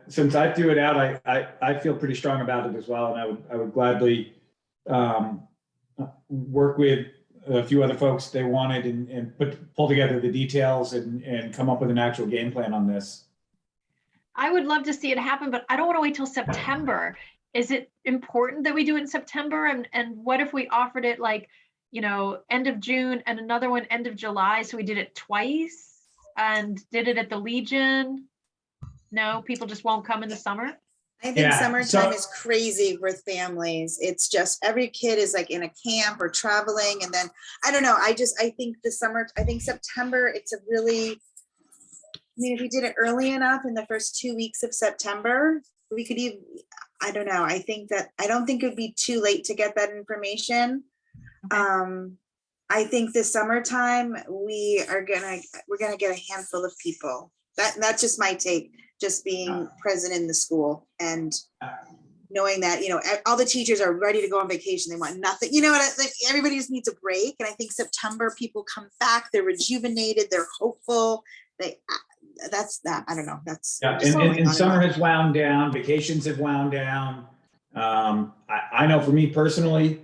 since I threw it out, I feel pretty strong about it as well, and I would gladly work with a few other folks they wanted and pull together the details and come up with an actual game plan on this. I would love to see it happen, but I don't want to wait till September. Is it important that we do it in September? And what if we offered it like, end of June and another one end of July? So we did it twice and did it at the Legion. No, people just won't come in the summer. I think Yeah, summertime so- is crazy with families. It's just every kid is like in a camp or traveling. And then, I don't know, I think I think September, it's a really, I mean, if we did it early enough in the first 2 weeks of September, we could even, I don't know, I don't think it'd be too late to get that information. I think this summertime, we're gonna get a handful of people. That's just my take, just being present in the school and knowing that, all the teachers are ready to go on vacation. They want nothing, like everybody just needs a break. And I think September people come back, they're rejuvenated, they're hopeful. That's that. I don't know. That's Yeah, just going and on summer on. has wound down, vacations have wound down. I know for me personally,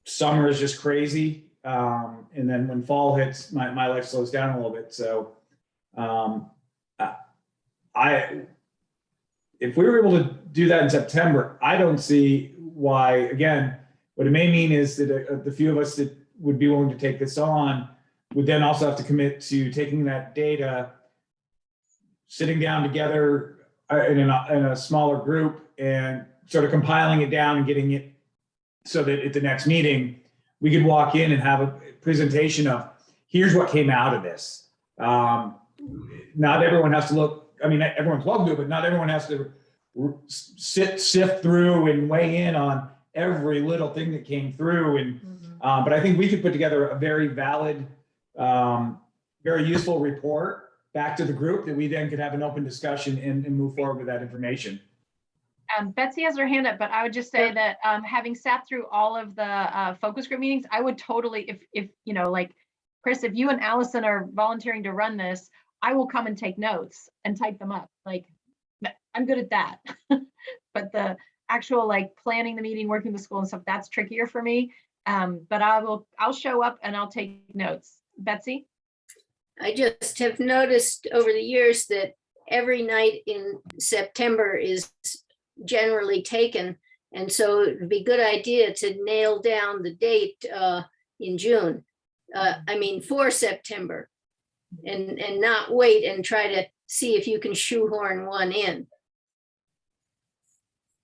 summer is just crazy. And then when fall hits, my life slows down a little bit. So if we were able to do that in September, I don't see why. Again, what it may mean is that the few of us that would be willing to take this on would then also have to commit to taking that data, sitting down together in a smaller group and sort of compiling it down and getting it so that at the next meeting, we could walk in and have a presentation of, here's what came out of this. Not everyone has to look, I mean, everyone's welcome to it, but not everyone has to sift through and weigh in on every little thing that came through. And but I think we could put together a very valid, very useful report back to the group that we then could have an open discussion and move forward with that information. Betsy has her hand up, but I would just say that having sat through all of the focus group meetings, I would totally, if like Chris, if you and Allison are volunteering to run this, I will come and take notes and type them up. Like, I'm good at that. But the actual like planning the meeting, working with the school and stuff, that's trickier for me. But I'll show up and I'll take notes. Betsy? I just have noticed over the years that every night in September is generally taken. And so it'd be a good idea to nail down the date in June. For September and not wait and try to see if you can shoehorn one in.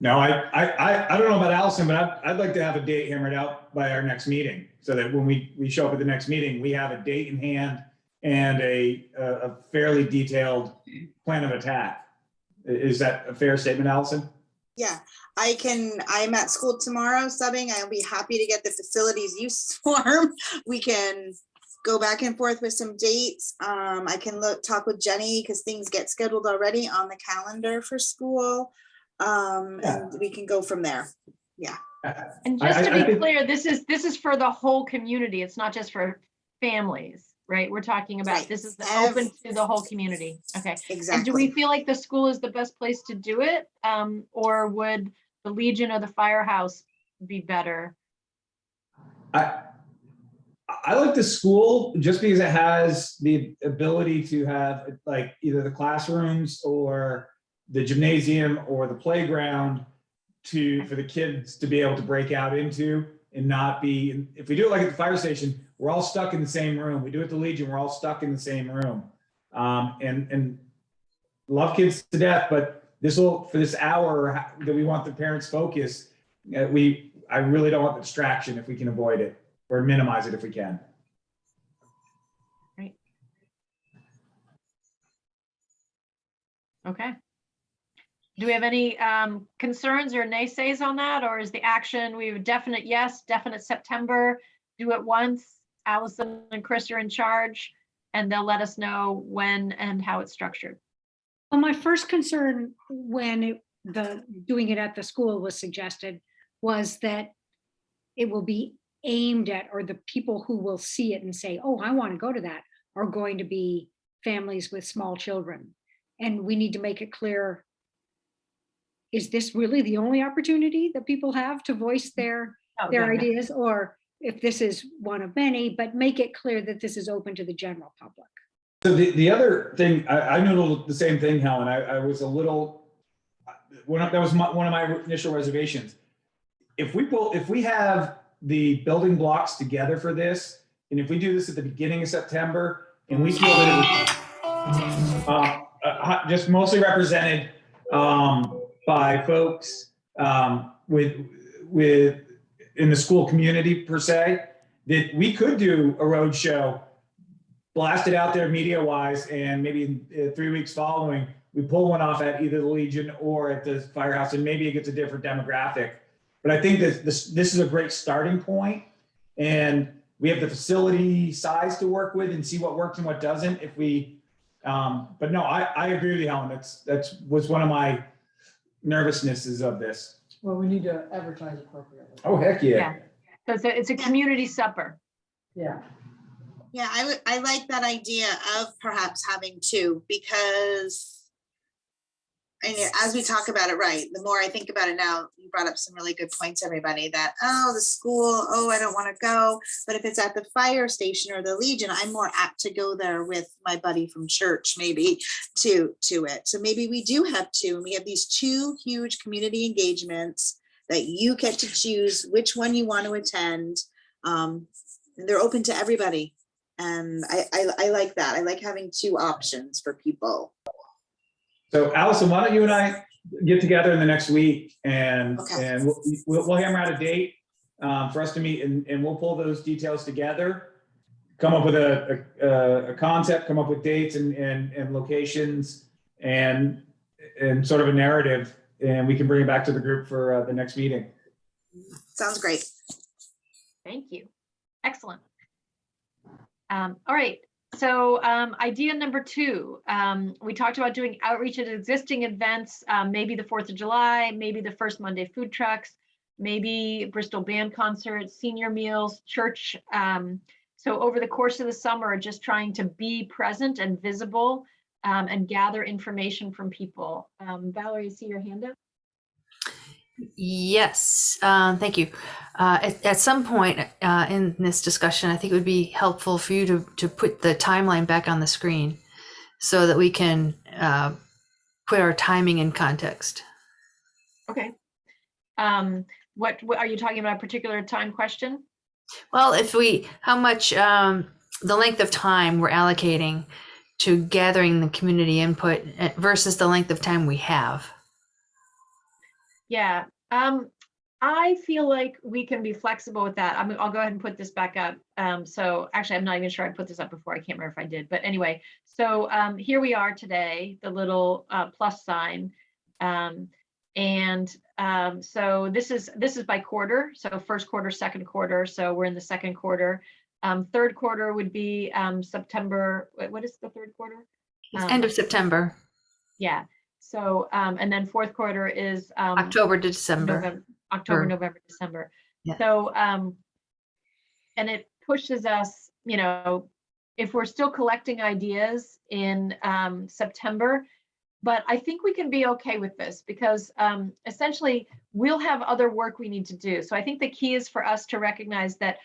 No, I don't know about Allison, but I'd like to have a date hammered out by our next meeting so that when we show up at the next meeting, we have a date in hand and a fairly detailed plan of attack. Is that a fair statement, Allison? Yeah, I'm at school tomorrow subbing. I'll be happy to get the facilities use form. We can go back and forth with some dates. I can talk with Jenny because things get scheduled already on the calendar for school. And we can go from there. Yeah. And just to be clear, this is for the whole community. It's not just for families, right? We're talking about, Right. this is open to the whole community. Okay. Exactly. And do we feel like the school is the best place to do it? Or would the Legion or the Firehouse be better? I like the school just because it has the ability to have like either the classrooms or the gymnasium or the playground for the kids to be able to break out into and not be, if we do it like at the fire station, we're all stuck in the same room. We do it at the Legion, we're all stuck in the same room. And love kids to death, but for this hour that we want the parents' focus, I really don't want the distraction if we can avoid it or minimize it if we can. Right. Okay. Do we have any concerns or naysays on that? Or is the action, we have a definite yes, definite September, do it once, Allison and Chris are in charge, and they'll let us know when and how it's structured? Well, my first concern when doing it at the school was suggested was that it will be aimed at, or the people who will see it and say, oh, I want to go to that, are going to be families with small children. And we need to make it clear, is this really the only opportunity that people have to voice their ideas? Or if this is one of many, but make it clear that this is open to the general public. So the other thing, I noticed the same thing, Helen. I was a little, that was one of my initial reservations. If we have the building blocks together for this, and if we do this at the beginning of September, and we feel that it was just mostly represented by folks with in the school community per se, that we could do a road show, blast it out there media wise, and maybe in 3 weeks following, we pull one off at either the Legion or at the firehouse, and maybe it gets a different demographic. But I think that this is a great starting point, and we have the facility size to work with and see what works and what doesn't. If we, but no, I agree with you, Helen. That's was one of my nervousnesses of this. Well, we need to advertise appropriately. Oh, heck yeah. Yeah. So it's a community supper. Yeah. Yeah, I like that idea of perhaps having two, because as we talk about it, right, the more I think about it now, you brought up some really good points, everybody, that, oh, the school, oh, I don't want to go. But if it's at the fire station or the Legion, I'm more apt to go there with my buddy from church, maybe to it. So maybe we do have two, and we have these two huge community engagements that you get to choose which one you want to attend. And they're open to everybody. And I like that. I like having two options for people. So Allison, why don't you and I get together in the next week, and Okay. and we'll hammer out a date for us to meet, and we'll pull those details together, come up with a concept, come up with dates and locations, and sort of a narrative, and we can bring it back to the group for the next meeting. Sounds great. Thank you. Excellent. All right. So idea number 2, we talked about doing outreach at existing events, maybe the 4th of July, maybe the first Monday food trucks, maybe Bristol band concerts, senior meals, church. So over the course of the summer, just trying to be present and visible and gather information from people. Valerie, you see your hand up? Yes, thank you. At some point in this discussion, I think it would be helpful for you to put the timeline back on the screen so that we can put our timing in context. Okay. What are you talking about? A particular time question? Well, how much the length of time we're allocating to gathering the community input versus the length of time we have. Yeah, I feel like we can be flexible with that. I'll go ahead and put this back up. So actually, I'm not even sure I put this up before. I can't remember if I did, but anyway, so here we are today, the little plus sign. So this is by quarter. So first quarter, second quarter. So we're in the second quarter. Third quarter would be September. What is the third quarter? It's end of September. Yeah. So, and then fourth quarter is October to December. November, December. Yeah. So, and it pushes us, if we're still collecting ideas in September, but I think we can be okay with this because essentially we'll have other work we need to do. So I think the key is for us to recognize that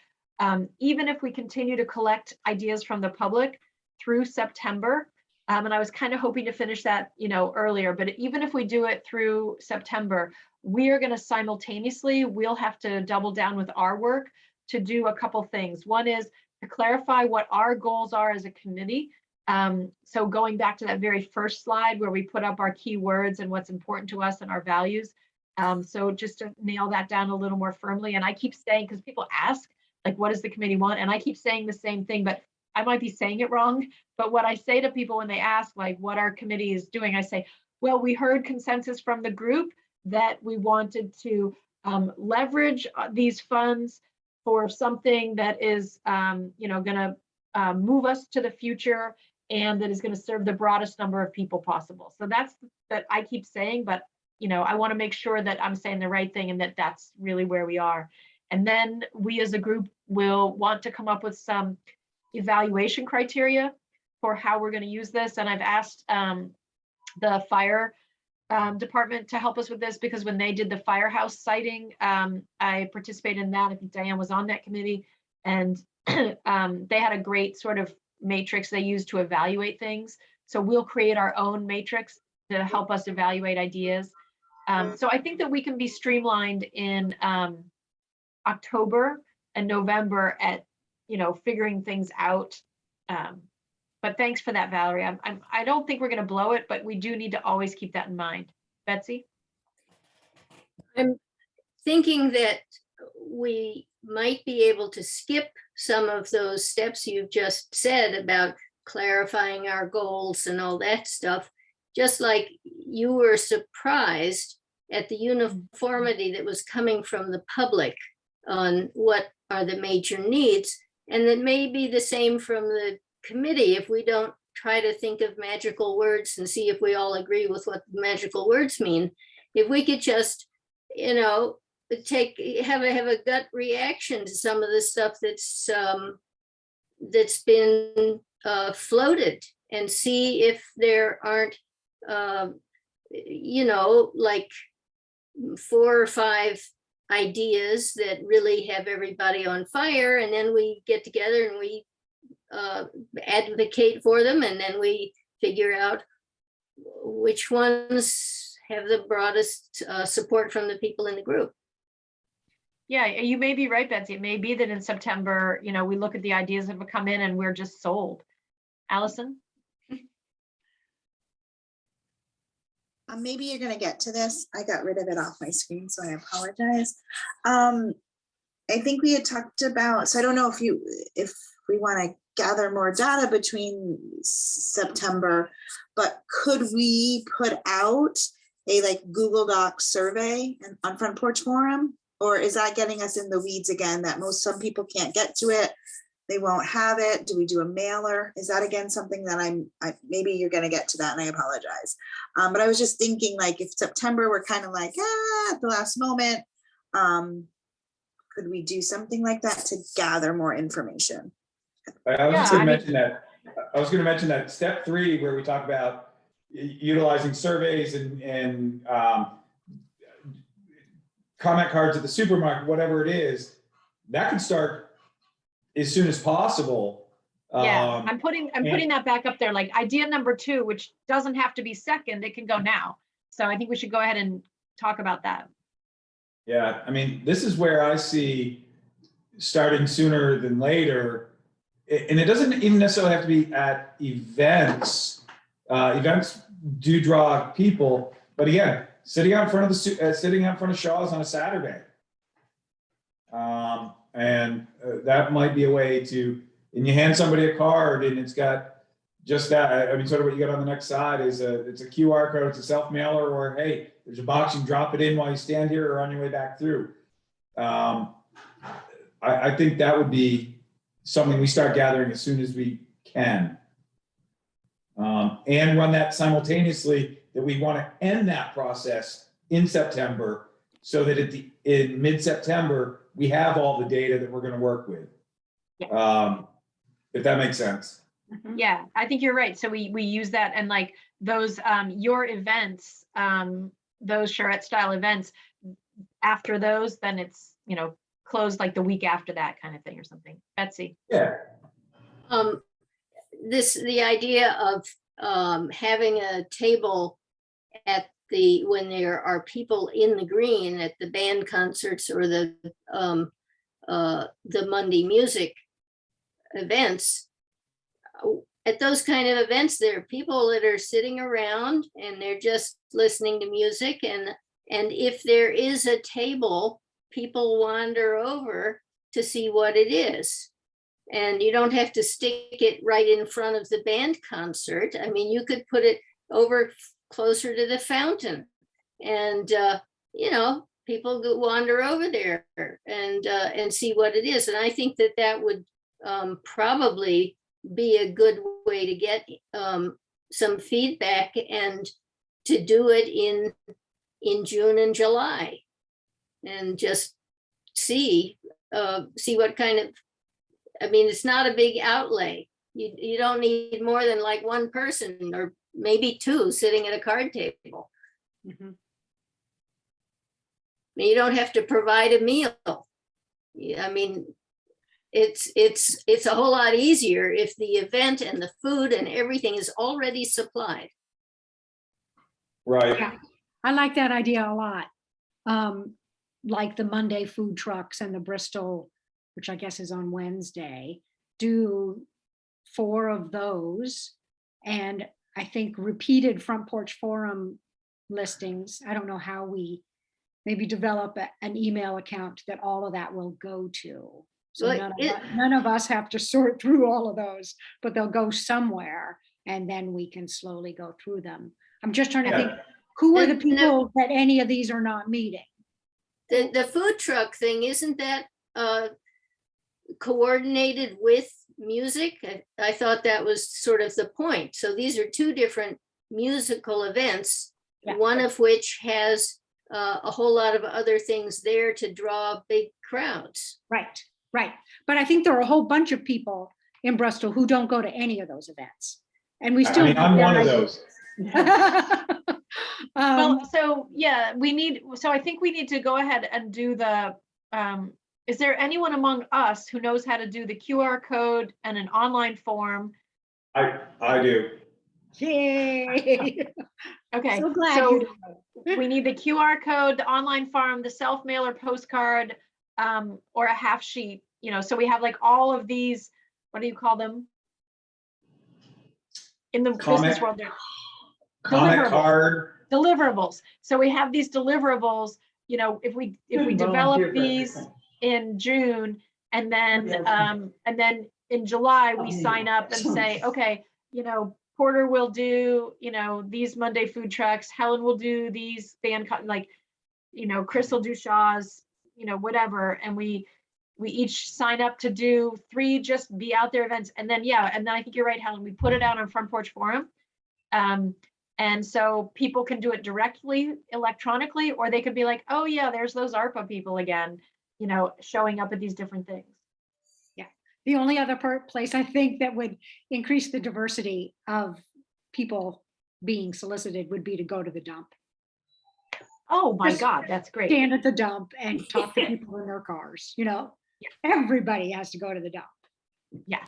even if we continue to collect ideas from the public through September, and I was kind of hoping to finish that, earlier, but even if we do it through September, we are going to simultaneously, we'll have to double down with our work to do a couple things. One is to clarify what our goals are as a committee. So going back to that very first slide where we put up our key words and what's important to us and our values. So just to nail that down a little more firmly. And I keep saying, because people ask, like, what does the committee want? And I keep saying the same thing, but I might be saying it wrong, but what I say to people when they ask, like, what our committee is doing, I say, well, we heard consensus from the group that we wanted to leverage these funds for something that is, going to move us to the future and that is going to serve the broadest number of people possible. So that's that I keep saying, but, I want to make sure that I'm saying the right thing and that that's really where we are. And then we as a group will want to come up with some evaluation criteria for how we're going to use this. And I've asked the fire department to help us with this because when they did the firehouse siting, I participated in that. I think Diane was on that committee, and they had a great sort of matrix they used to evaluate things. So we'll create our own matrix to help us evaluate ideas. So I think that we can be streamlined in October and November at figuring things out. But thanks for that, Valerie. I don't think we're going to blow it, but we do need to always keep that in mind. Betsy? I'm thinking that we might be able to skip some of those steps you've just said about clarifying our goals and all that stuff, just like you were surprised at the uniformity that was coming from the public on what are the major needs. And that may be the same from the committee if we don't try to think of magical words and see if we all agree with what magical words mean. If we could just, you know, have a gut reaction to some of the stuff that's been floated, and see if there aren't, you know, like 4 or 5 ideas that really have everybody on fire, and then we get together and we advocate for them, and then we figure out which ones have the broadest support from the people in the group. Yeah, you may be right, Betsy. It may be that in September, you know, we look at the ideas that have come in and we're just sold. Allison? Maybe you're gonna get to this. I got rid of it off my screen, so I apologize. I think we had talked about, so I don't know if we want to gather more data between September, but could we put out a like Google Docs survey on Front Porch Forum? Or is that getting us in the weeds again, that some people can't get to it? They won't have it. Do we do a mailer? Is that again something that maybe you're going to get to that, and I apologize. But I was just thinking, like, if September we're kind of like, at the last moment, could we do something like that to gather more information? I was just going to mention that. I was going to mention that step 3, where we talk about utilizing surveys and comment cards at the supermarket, whatever it is, that could start as soon as possible. Yeah, I'm putting that back up there, like idea number 2, which doesn't have to be second, it can go now. So I think we should go ahead and talk about that. Yeah, I mean, this is where I see starting sooner than later. And it doesn't even necessarily have to be at events. Events do draw people, but again, sitting out in front of Shaw's on a Saturday. And that might be a way to, and you hand somebody a card and it's got just that. I mean, sort of what you got on the next side is it's a QR code, it's a self mailer, or hey, there's a box, you drop it in while you stand here or on your way back through. I think that would be something we start gathering as soon as we can. And run that simultaneously, that we want to end that process in September, so that in mid-September, we have all the data that we're going to work with. Yeah. If that makes sense. Yeah, I think you're right. So we use that, and like those your events, those charrette style events, after those, then it's, you know, closed like the week after that kind of thing or something. Betsy? Yeah. The idea of having a table when there are people in the green at the band concerts or the Monday music events. At those kind of events, there are people that are sitting around and they're just listening to music, and if there is a table, people wander over to see what it is. And you don't have to stick it right in front of the band concert. I mean, you could put it over closer to the fountain, and you know, people wander over there and see what it is. And I think that would probably be a good way to get some feedback, and to do it in June and July, and just see what kind of, I mean, it's not a big outlay. You don't need more than like one person or maybe 2 sitting at a card table. Mhm. You don't have to provide a meal. I mean, it's a whole lot easier if the event and the food and everything is already supplied. Right. Yeah, I like that idea a lot. Like the Monday food trucks and the Bristol, which I guess is on Wednesday, do 4 of those. And I think repeated Front Porch Forum listings. I don't know how we maybe develop an email account that all of that will go to. So Well, none of us have to sort through all of those, but they'll go somewhere and then we can slowly go through them. I'm just trying to think, who are the people that any of these are not meeting? The food truck thing, isn't that coordinated with music? I thought that was sort of the point. So these are two different musical events, Yeah. one of which has a whole lot of other things there to draw big crowds. Right, right. But I think there are a whole bunch of people in Bristol who don't go to any of those events. And we still. I mean, I'm one of those. Well, so yeah, so I think we need to go ahead and do the, is there anyone among us who knows how to do the QR code and an online form? I do. Yay. Okay, So glad so you do. we need the QR code, the online form, the self-mailer postcard, or a half sheet, so we have like all of these, what do you call them? In the business world, they're Comment deliverables. card. Deliverables. So we have these deliverables, if we develop these in June, and then in July, we sign up and say, okay, Porter will do, these Monday food trucks, Helen will do these band, Chris will do Shaw's, whatever. And we each sign up to do 3 just be out there events. And then, I think you're right, Helen, we put it out on Front Porch Forum. And so people can do it directly electronically, or they could be like, oh yeah, there's those ARPA people again, showing up at these different things. Yeah. The only other place I think that would increase the diversity of people being solicited would be to go to the dump. Oh my Just God, that's great. Stand at the dump and talk to people in their cars, everybody has to go to the dump. Yeah,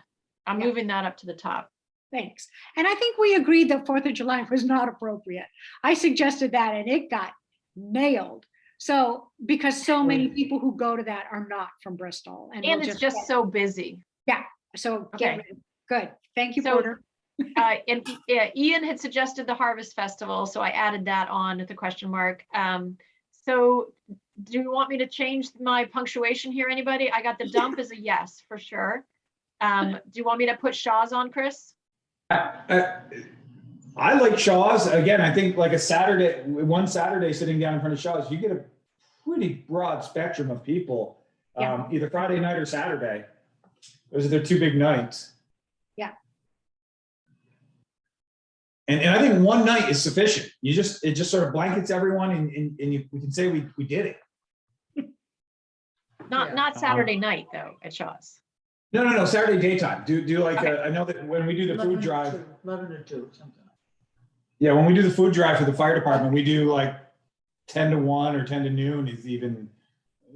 I'm Yeah. moving that up to the top. Thanks. And I think we agreed that 4th of July was not appropriate. I suggested that and it got nailed. So, because so many people who go to that are not from Bristol. And it's just so busy. Yeah, so get Okay. rid of it. Good. Thank you, So- Porter. Ian had suggested the Harvest Festival, so I added that on at the question mark. So do you want me to change my punctuation here, anybody? I got the dump as a yes, for sure. Do you want me to put Shaw's on, Chris? I like Shaw's. Again, I think like one Saturday sitting down in front of Shaw's, you get a pretty broad spectrum of people, either Friday night or Saturday. Those are their 2 big nights. Yeah. And I think one night is sufficient. It just sort of blankets everyone and we can say we did it. Not Saturday night though at Shaw's. No, Saturday daytime. Do like, Okay. I know that when we do the food drive. 11 to 2, something. Yeah, when we do the food drive for the fire department, we do like 10 to 1 or 10 to noon is even.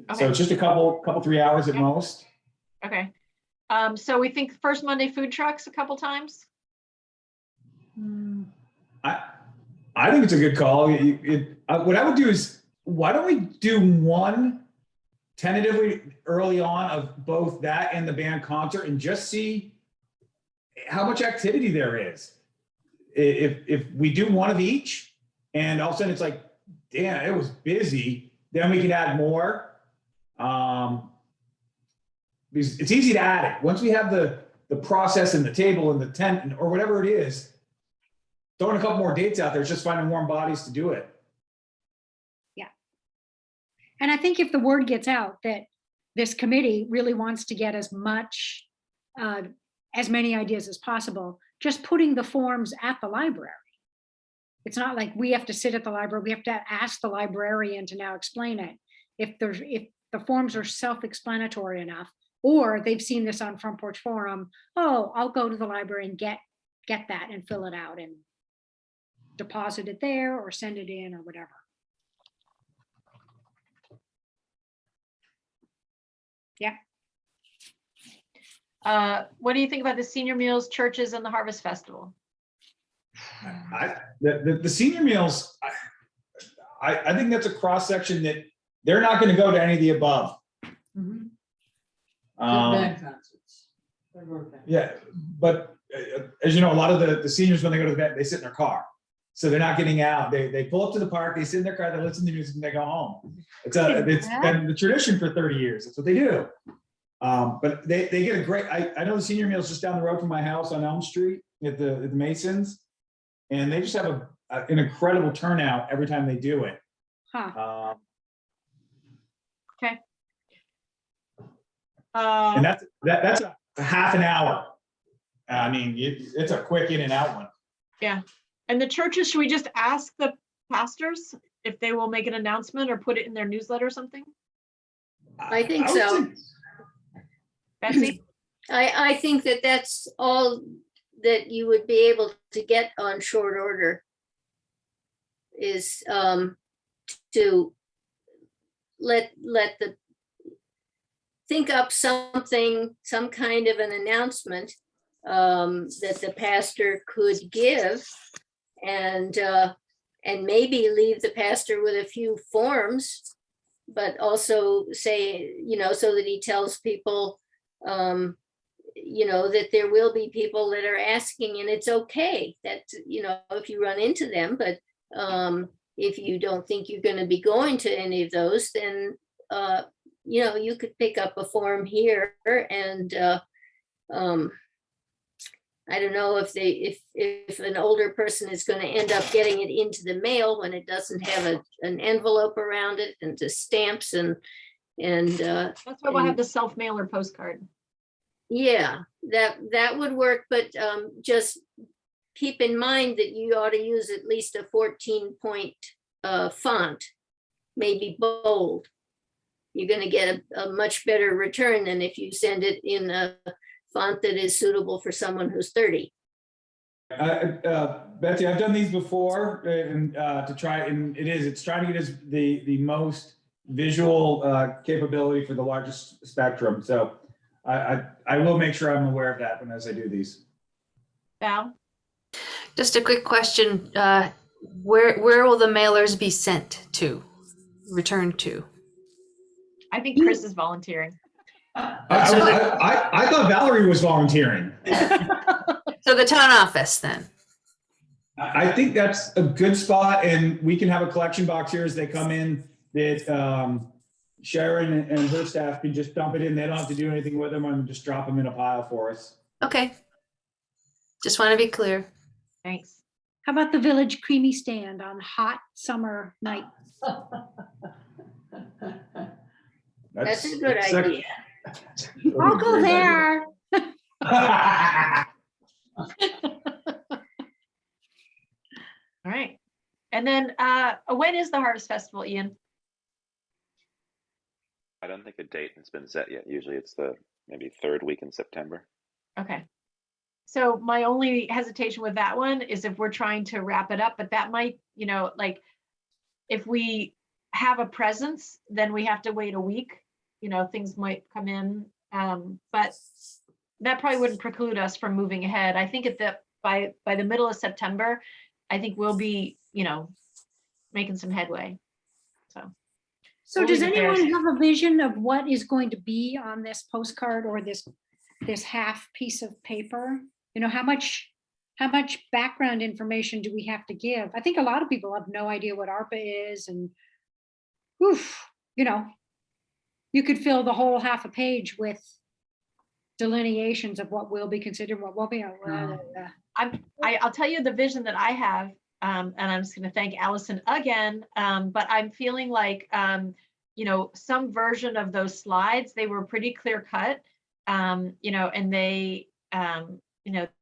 So Okay. it's just a couple 3 hours at Yeah. most. Okay. So we think first Monday food trucks a couple times. I think it's a good call. What I would do is, why don't we do one tentatively early on of both that and the band concert and just see how much activity there is. If we do one of each and all of a sudden it's like, damn, it was busy, then we can add more. Because it's easy to add it. Once we have the process and the table and the tent or whatever it is, throwing a couple more dates out there, it's just finding warm bodies to do it. And I think if the word gets out that this committee really wants to get as many ideas as possible, just putting the forms at the library. It's not like we have to sit at the library. We have to ask the librarian to now explain it. If the forms are self-explanatory enough, or they've seen this on Front Porch Forum, oh, I'll go to the library and get that and fill it out and deposit it there or send it in or whatever. Yeah. What do you think about the senior meals, churches, and the Harvest Festival? The senior meals, I think that's a cross section that they're not going to go to any of the above. Mhm. Um, Band concerts. yeah, but as you know, a lot of the seniors, when they go to the band, they sit in their car. So they're not getting out. They pull up to the park, they sit in their car, they listen to music, and they go home. It's Yeah. been the tradition for 30 years. That's what they do. But they get a great, I know the senior meal is just down the road from my house on Elm Street at the Masons. And they just have an incredible turnout every time they do it. Huh. Okay. And that's a half an hour. I mean, it's a quick in and out one. Yeah. And the churches, should we just ask the pastors if they will make an announcement or put it in their newsletter or something? I think would so. say- Betsy? I think that that's all that you would be able to get on short order is to let the think up something, some kind of an announcement that the pastor could give, and maybe leave the pastor with a few forms, but also say, so that he tells people, that there will be people that are asking, and it's okay that, if you run into them, but if you don't think you're going to be going to any of those, then, you could pick up a form here, and I don't know if an older person is going to end up getting it into the mail when it doesn't have an envelope around it and just stamps and That's why we'll have the self-mailer postcard. yeah, that would work, but just keep in mind that you ought to use at least a 14-point font, maybe bold. You're going to get a much better return than if you send it in a font that is suitable for someone who's 30. Betsy, I've done these before, and to try, and it's trying to get us the most visual capability for the largest spectrum. So I will make sure I'm aware of that as I do these. Val? Just a quick question. Where will the mailers be sent to, returned to? I think Chris is volunteering. I thought Valerie was volunteering. So the town office then? I think that's a good spot, and we can have a collection box here as they come in that Sharon and her staff can just dump it in. They don't have to do anything with them and just drop them in a pile for us. Okay. Just want to be clear. Thanks. How about the Village Creamy Stand on hot summer night? That's a good idea. I'll go there. All right. And then when is the Harvest Festival, Ian? I don't think a date has been set yet. Usually it's the maybe third week in September. Okay. So my only hesitation with that one is if we're trying to wrap it up, but that might, like if we have a presence, then we have to wait a week. Things might come in, but that probably wouldn't preclude us from moving ahead. I think by the middle of September, I think we'll be, making some headway. So We'll does leave it there. anyone have a vision of what is going to be on this postcard or this half piece of paper? How much background information do we have to give? I think a lot of people have no idea what ARPA is, and you could fill the whole half a page with delineations of what will be considered, what won't be. I'll tell you the vision that I have, and I'm just going to thank Allison again, but I'm feeling like, some version of those slides, they were pretty clear cut, and they,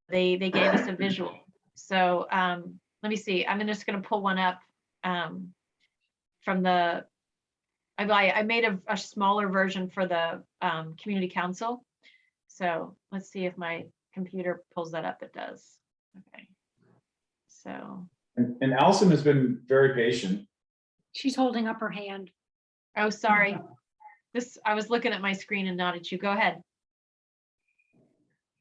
they gave us a visual. So let me see, I'm just going to pull one up from the, I made a smaller version for the community council. So let's see if my computer pulls that up. It does. Okay. So. And Allison has been very patient. She's holding up her hand. Oh, sorry. I was looking at my screen and not at you. Go ahead.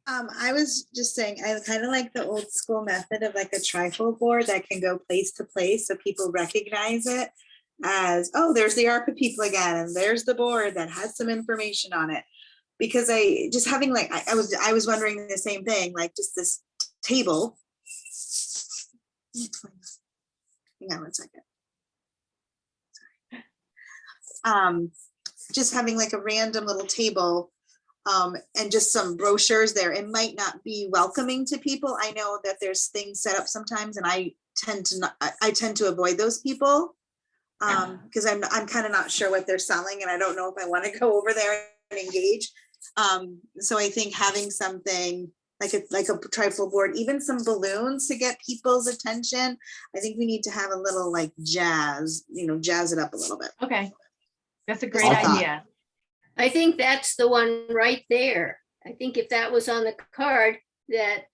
I was just saying, I kind of like the old school method of like a trifold board that can go place to place so people recognize it as, oh, there's the ARPA people again, and there's the board that has some information on it. Because I just having like, I was wondering the same thing, like just this table. hang on one second. Just having like a random little table and just some brochures there. It might not be welcoming to people. I know that there's things set up sometimes, and I tend to avoid those people because I'm kind of not sure what they're selling, and I don't know if I want to go over there and engage. So I think having something like a trifold board, even some balloons to get people's attention. I think we need to have a little like jazz it up a little bit. Okay, that's a great Just a thought. idea. I think that's the one right there. I think if that was on the card, that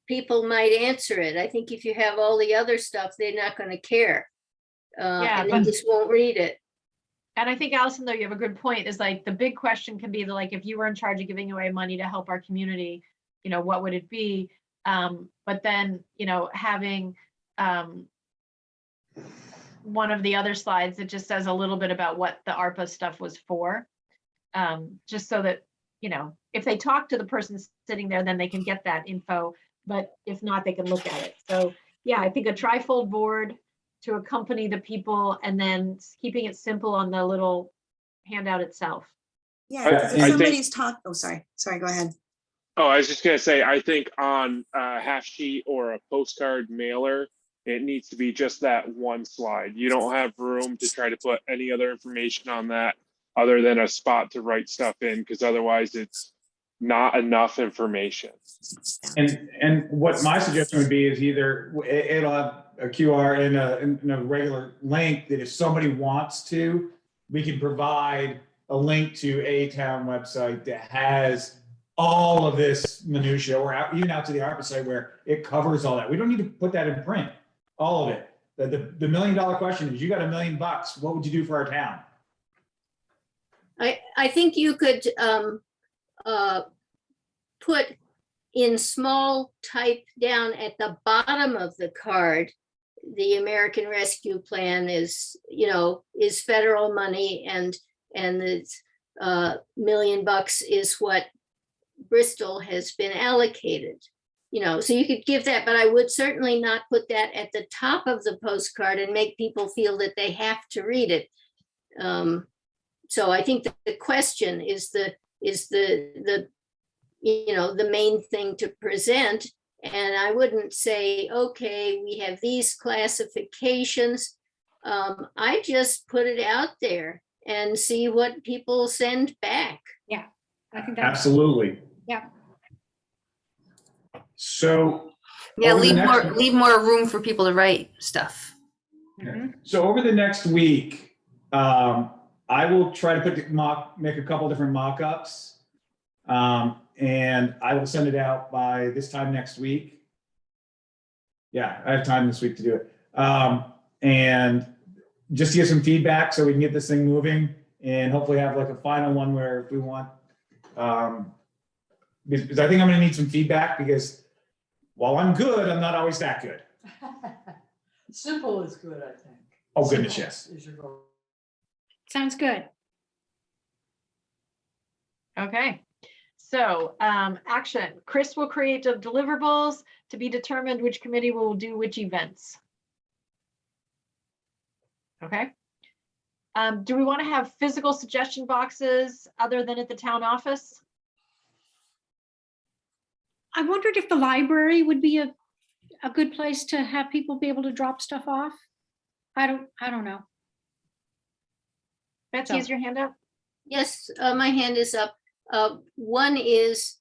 people might answer it. I think if you have all the other stuff, they're not going to care. Yeah, And they but- just won't read it. And I think, Allison, though, you have a good point, is like the big question can be like, if you were in charge of giving away money to help our community, what would it be? But then, having one of the other slides that just says a little bit about what the ARPA stuff was for. Just so that, if they talk to the person sitting there, then they can get that info, but if not, they can look at it. So yeah, I think a trifold board to accompany the people, and then keeping it simple on the little handout itself. Yeah, because if I think- somebody's sorry, go ahead. Oh, I was just gonna say, I think on a half sheet or a postcard mailer, it needs to be just that one slide. You don't have room to try to put any other information on that other than a spot to write stuff in, because otherwise it's not enough information. And what my suggestion would be is either it'll have a QR and a regular link that if somebody wants to, we can provide a link to a town website that has all of this minutia, or even out to the ARPA site where it covers all that. We don't need to put that in print, all of it. The $1 million question is, you got $1 million, what would you do for our town? I think you could put in small type down at the bottom of the card, the American Rescue Plan is federal money, and the $1 million is what Bristol has been allocated. So you could give that, but I would certainly not put that at the top of the postcard and make people feel that they have to read it. So I think the question is the main thing to present. And I wouldn't say, okay, we have these classifications. I just put it out there and see what people send back. Yeah, I think that's. Absolutely. Yeah. So. Yeah, over the next- leave more room for people to write stuff. Mhm. So over the next week, I will try to make a couple different mock-ups. And I will send it out by this time next week. Yeah, I have time this week to do it. And just to get some feedback so we can get this thing moving and hopefully have like a final one where if we want, because I think I'm gonna need some feedback, because while I'm good, I'm not always that good. Simple is good, I think. Oh, goodness, Simple yes. is your goal. Sounds good. Okay. So action. Chris will create the deliverables, to be determined which committee will do which events. Okay. Do we want to have physical suggestion boxes other than at the town office? I wondered if the library would be a good place to have people be able to drop stuff off. I don't know. Betsy, is your hand up? Yes, my hand is up. One is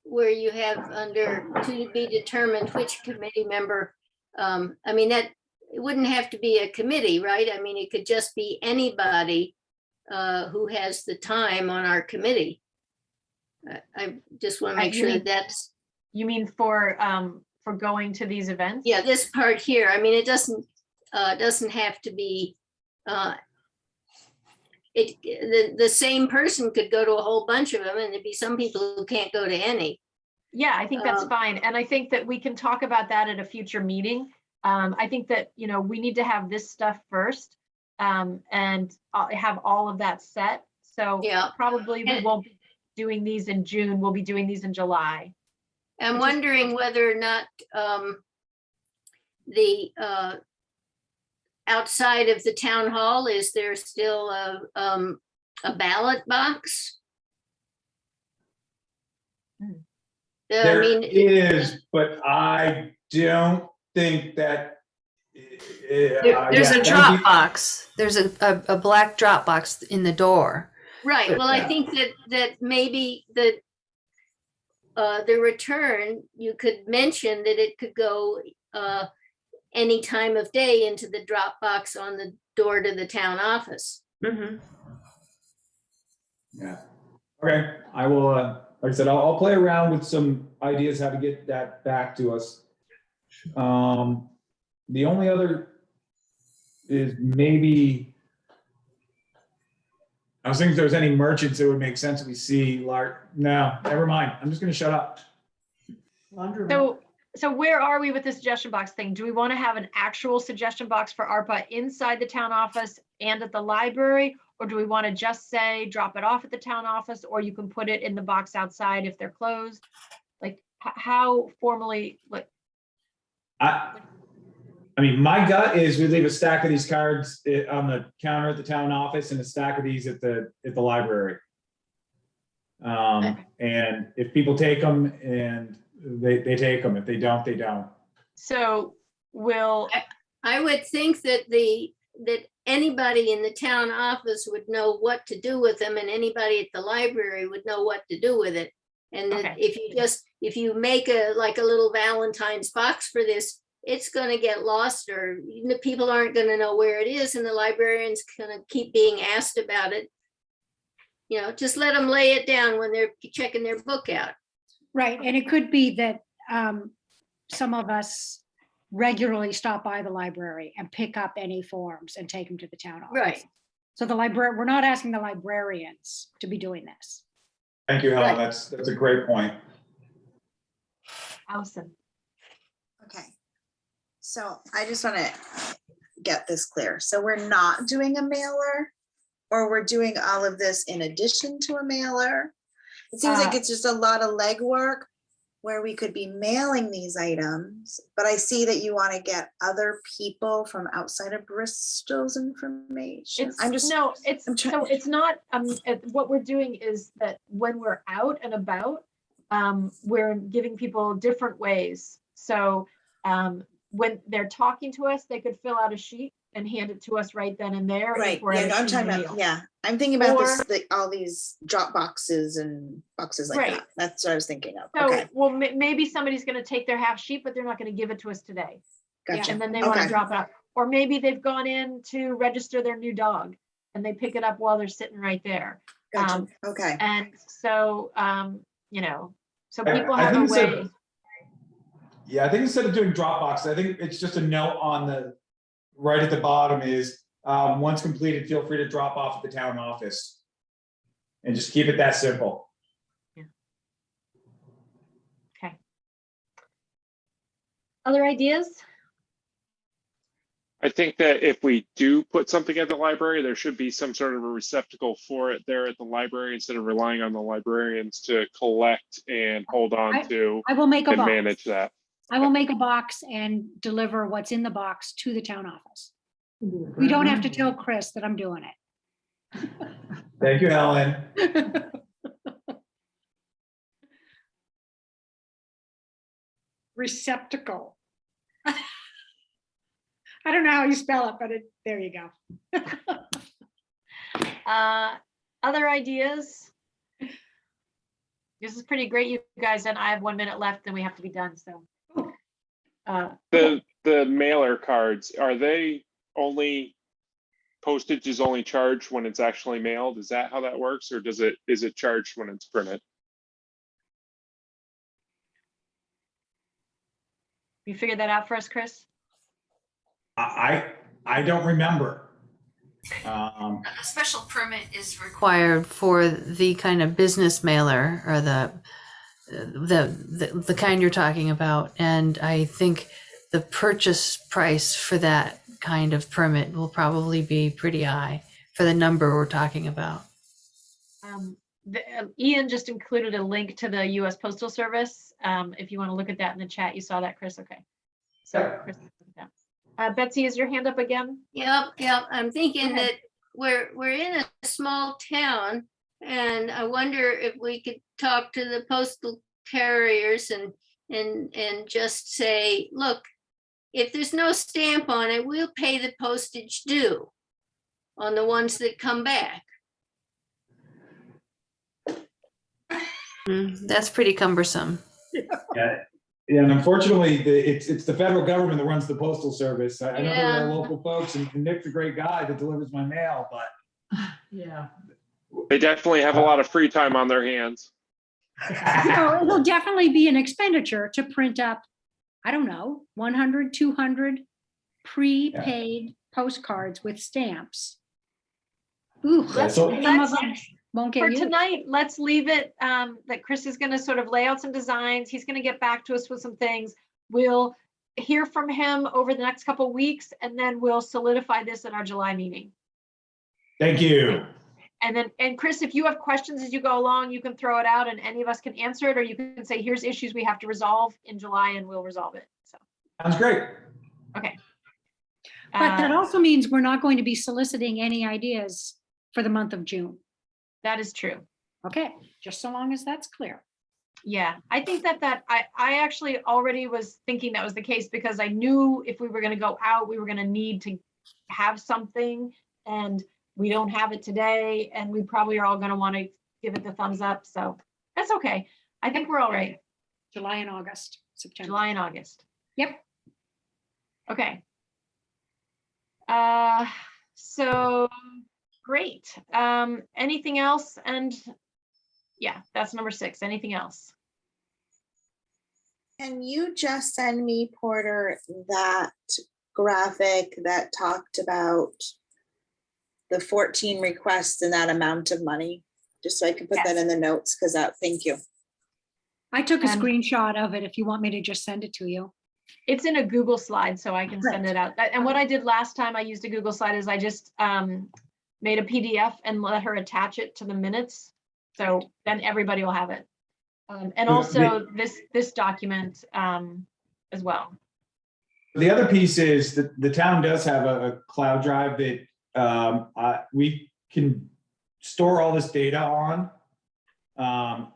where you have under to be determined which committee member. I mean, that it wouldn't have to be a committee, right? I mean, it could just be anybody who has the time on our committee. I just want to make You sure mean- that that's, You mean for going to these events? yeah, this part here. I mean, it doesn't have to be, the same person could go to a whole bunch of them, and there'd be some people who can't go to any. Yeah, I think that's fine. And I think that we can talk about that at a future meeting. I think that, we need to have this stuff first and have all of that set. So Yeah. probably we And- won't be doing these in June. We'll be doing these in July. I'm Which is- wondering whether or not the, outside of the town hall, is there still a ballot box? Hmm. I There mean, is, but I don't think that. There's yeah, a drop box. There's a black drop box in the door. right, well, I Yeah. think that maybe the return, you could mention that it could go any time of day into the drop box on the door to the town office. Mm-hmm. Yeah. Okay, I will, like I said, I'll play around with some ideas how to get that back to us. The only other is maybe, I was thinking if there's any merchants that would make sense that we see large, no, never mind. I'm just gonna shut up. So where are we with the suggestion box thing? Do we want to have an actual suggestion box for ARPA inside the town office and at the library? Or do we want to just say, drop it off at the town office, or you can put it in the box outside if they're closed? Like how formally, like, I mean, my gut is we leave a stack of these cards on the counter at the town office and a stack of these at the library. And if people take them and they take them, if they don't, they don't. so I would think that that anybody in the town office would know what to do with them, and anybody at the library would know what to do with it. And that Okay. if you make a little Valentine's box for this, it's gonna get lost, or the people aren't gonna know where it is, and the librarian's gonna keep being asked about it. You know, just let them lay it down when they're checking their book out. Right, and it could be that some of us regularly stop by the library and pick up any forms and take them to the town office. Right. So the library, we're not asking the librarians to be doing this. Thank you, Helen. Right. That's a great point. Allison, Okay. So I just want to get this clear. So we're not doing a mailer, or we're doing all of this in addition to a mailer? It seems like it's just a lot of legwork where we could be mailing these items, but I see that you want to get other people from outside of Bristol's information. I'm just, no, I'm try- so it's not, what we're doing is that when we're out and about, we're giving people different ways. So when they're talking to us, they could fill out a sheet and hand it to us right then and there. if right, we're yeah, at a no, I'm key talking meal. about, yeah, I'm thinking about this, Or- all these drop boxes and boxes like Right. that. That's what I was thinking of. So, Okay, well, maybe somebody's gonna take their half sheet, but they're not gonna give it to us today. gotcha. And then they wanna Okay. drop it off. Or maybe they've gone in to register their new dog and they pick it up while they're sitting right there. Gotcha, okay. And so, you know, so I- people I have a think it's way. Yeah, I think instead of doing Dropbox, I think it's just a note on the, right at the bottom is, once completed, feel free to drop off at the town office. And just keep it that simple. Okay. Other ideas? I think that if we do put something at the library, there should be some sort of a receptacle for it there at the library instead of relying on the librarians to collect and hold on to I will make a and box. manage that. I will make a box and deliver what's in the box to the town office. We don't have to tell Chris that I'm doing it. Thank you, Helen. Receptacle. I don't know how you spell it, but there you go. Other ideas? This is pretty great, you guys, and I have 1 minute left and we have to be done, so. The mailer cards, are they only, postage is only charged when it's actually mailed? Is that how that works, or is it charged when it's printed? You figured that out for us, Chris? Uh, I don't remember. A special permit is required for the kind of business mailer or the kind you're talking about. And I think the purchase price for that kind of permit will probably be pretty high for the number we're talking about. Ian just included a link to the US Postal Service. If you want to look at that in the chat, you saw that, Chris? Okay. So, Yeah. Chris, look at that. Betsy, is your hand up again? Yep, I'm thinking ahead. that we're in a small town, and I wonder if we could talk to the postal carriers and just say, look, if there's no stamp on it, we'll pay the postage due on the ones that come back. That's pretty cumbersome. Yeah, and unfortunately, it's the federal government that runs the postal service. I know there Yeah. are local folks, and Nick's a great guy that delivers my mail, but Yeah. They definitely have a lot of free time on their hands. It'll definitely be an expenditure to print up, I don't know, 100, 200 prepaid postcards with stamps. Ooh, Yeah, so- some of them won't For get used. tonight, let's leave it that Chris is going to sort of lay out some designs. He's going to get back to us with some things. We'll hear from him over the next couple of weeks, and then we'll solidify this in our July meeting. Thank you. And Chris, if you have questions as you go along, you can throw it out and any of us can answer it, or you can say, here's issues we have to resolve in July and we'll resolve it. So, Sounds great. okay. But that also means we're not going to be soliciting any ideas for the month of June. That is true. Okay, just so long as that's clear. Yeah, I think I actually already was thinking that was the case because I knew if we were going to go out, we were going to need to have something, and we don't have it today, and we probably are all going to want to give it the thumbs up. So that's okay. I think we're all right. July and August, September. July and August. Yep. Okay. So great. Anything else? And yeah, that's number 6. Anything else? Can you just send me, Porter, that graphic that talked about the 14 requests and that amount of money? Just so I can put that Yes. in the notes, because thank you. I took a And- screenshot of it if you want me to just send it to you. It's in a Google slide, so I can send Right. it out. And what I did last time I used a Google slide is I just made a PDF and let her attach it to the minutes. So then everybody will have it. And also this document as well. The other piece is that the town does have a cloud drive that we can store all this data on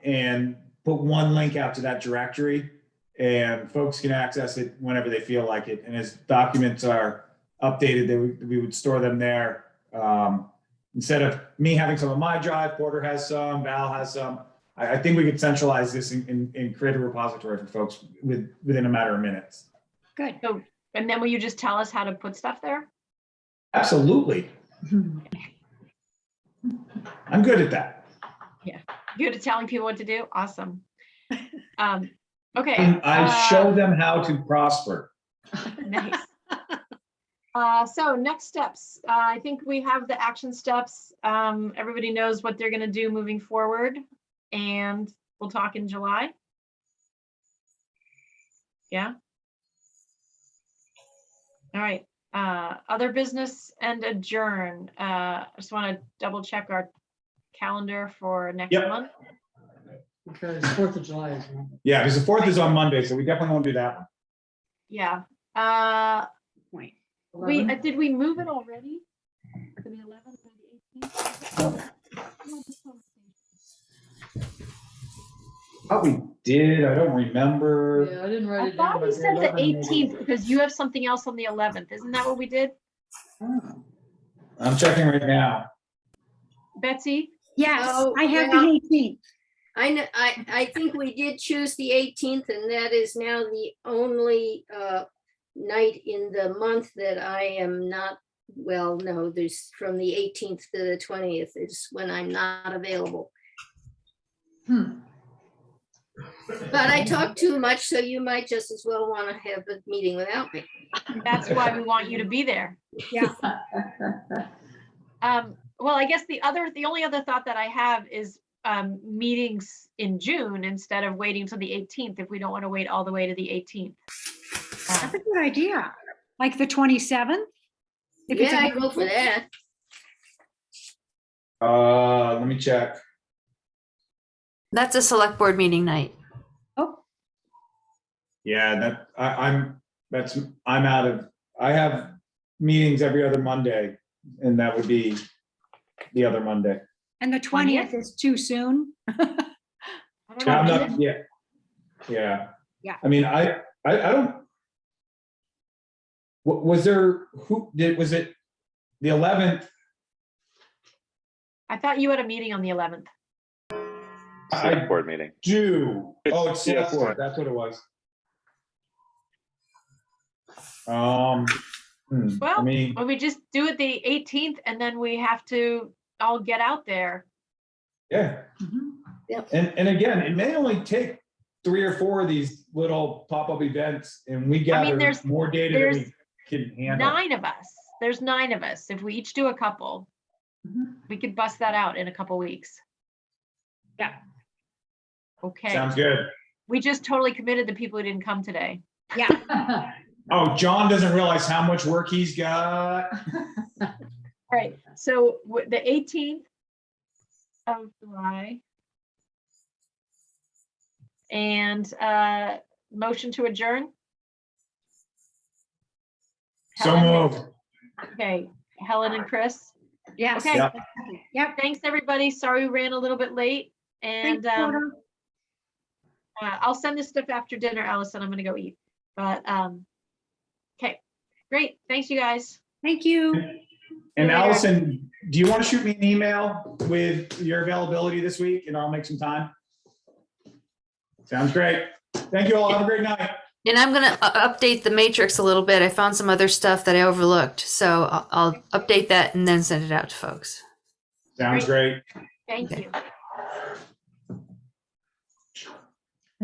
and put one link out to that directory, and folks can access it whenever they feel like it. And as documents are updated, we would store them there. Instead of me having some of my drive, Porter has some, Val has some. I think we could centralize this and create a repository for folks within a matter of minutes. Good. So, and then will you just tell us how to put stuff there? Absolutely. I'm good at that. Good at telling people what to do? Awesome. Okay. I show them how to prosper. Nice. So next steps, I think we have the action steps. Everybody knows what they're going to do moving forward, and we'll talk in July. Yeah. All right. Other business and adjourn. I just want to double check our calendar for next Yep. month. Because 4th of July is. Yeah, because the 4th is on Monday, so we definitely won't do that one. Yeah. Point. Did we move it already? To the 11th or the 18th? Oh, we did. I don't remember. Yeah, I didn't write I it down. thought we but said the 11 maybe. 18th because you have something else on the 11th. Isn't that what we did? I'm checking right now. Betsy? Yes, Oh, I have well- the 18th. I think we did choose the 18th, and that is now the only night in the month that I am not, well, no, there's from the 18th to the 20th is when I'm not available. Hmm. But I talk too much, so you might just as well want to have the meeting without me. That's why we want you to be there. Yeah. Well, I guess the only other thought that I have is meetings in June instead of waiting till the 18th if we don't want to wait all the way to the 18th. That's a good idea. Like the 27th? If it's Yeah, I a- go for that. Let me check. That's a select board meeting night. Oh, Yeah, I'm out of I have meetings every other Monday, and that would be the other Monday. And the 20th is too soon. I don't Yeah, I'm know. not, yeah. Yeah. Yeah. I mean, I don't. Was there, was it the 11th? I thought you had a meeting on the 11th. Select board meeting. It's select Yes. board, that's what it was. I Well, mean, Well, we just do it the 18th and then we have to all get out there. yeah. Mhm. And again, it may only take 3 or 4 of these little pop-up events, and we gather there's- more data than there's we can handle. 9 of us. There's 9 of us. If we each do a couple, Mhm. we could bust that out in a couple weeks. Yeah. Okay. Sounds good. We just totally committed the people who didn't come today. Yeah. Oh, John doesn't realize how much work he's got. All right. So the 18th of July. And motion to adjourn. So Helen? moved. Okay, Helen and Chris. Yes. Okay. Yep. Yep. Thanks, everybody. Sorry we ran a little bit late. And Thanks, Porter. I'll send this stuff after dinner, Allison. I'm gonna go eat. But okay, great. Thanks, you guys. Thank you. And later. Allison, do you want to shoot me an email with your availability this week, and I'll make some time? Sounds great. Thank you all. Have a great night. And I'm going to update the matrix a little bit. I found some other stuff that I overlooked. So I'll update that and then send it out to folks. Sounds great. Thank Okay. you.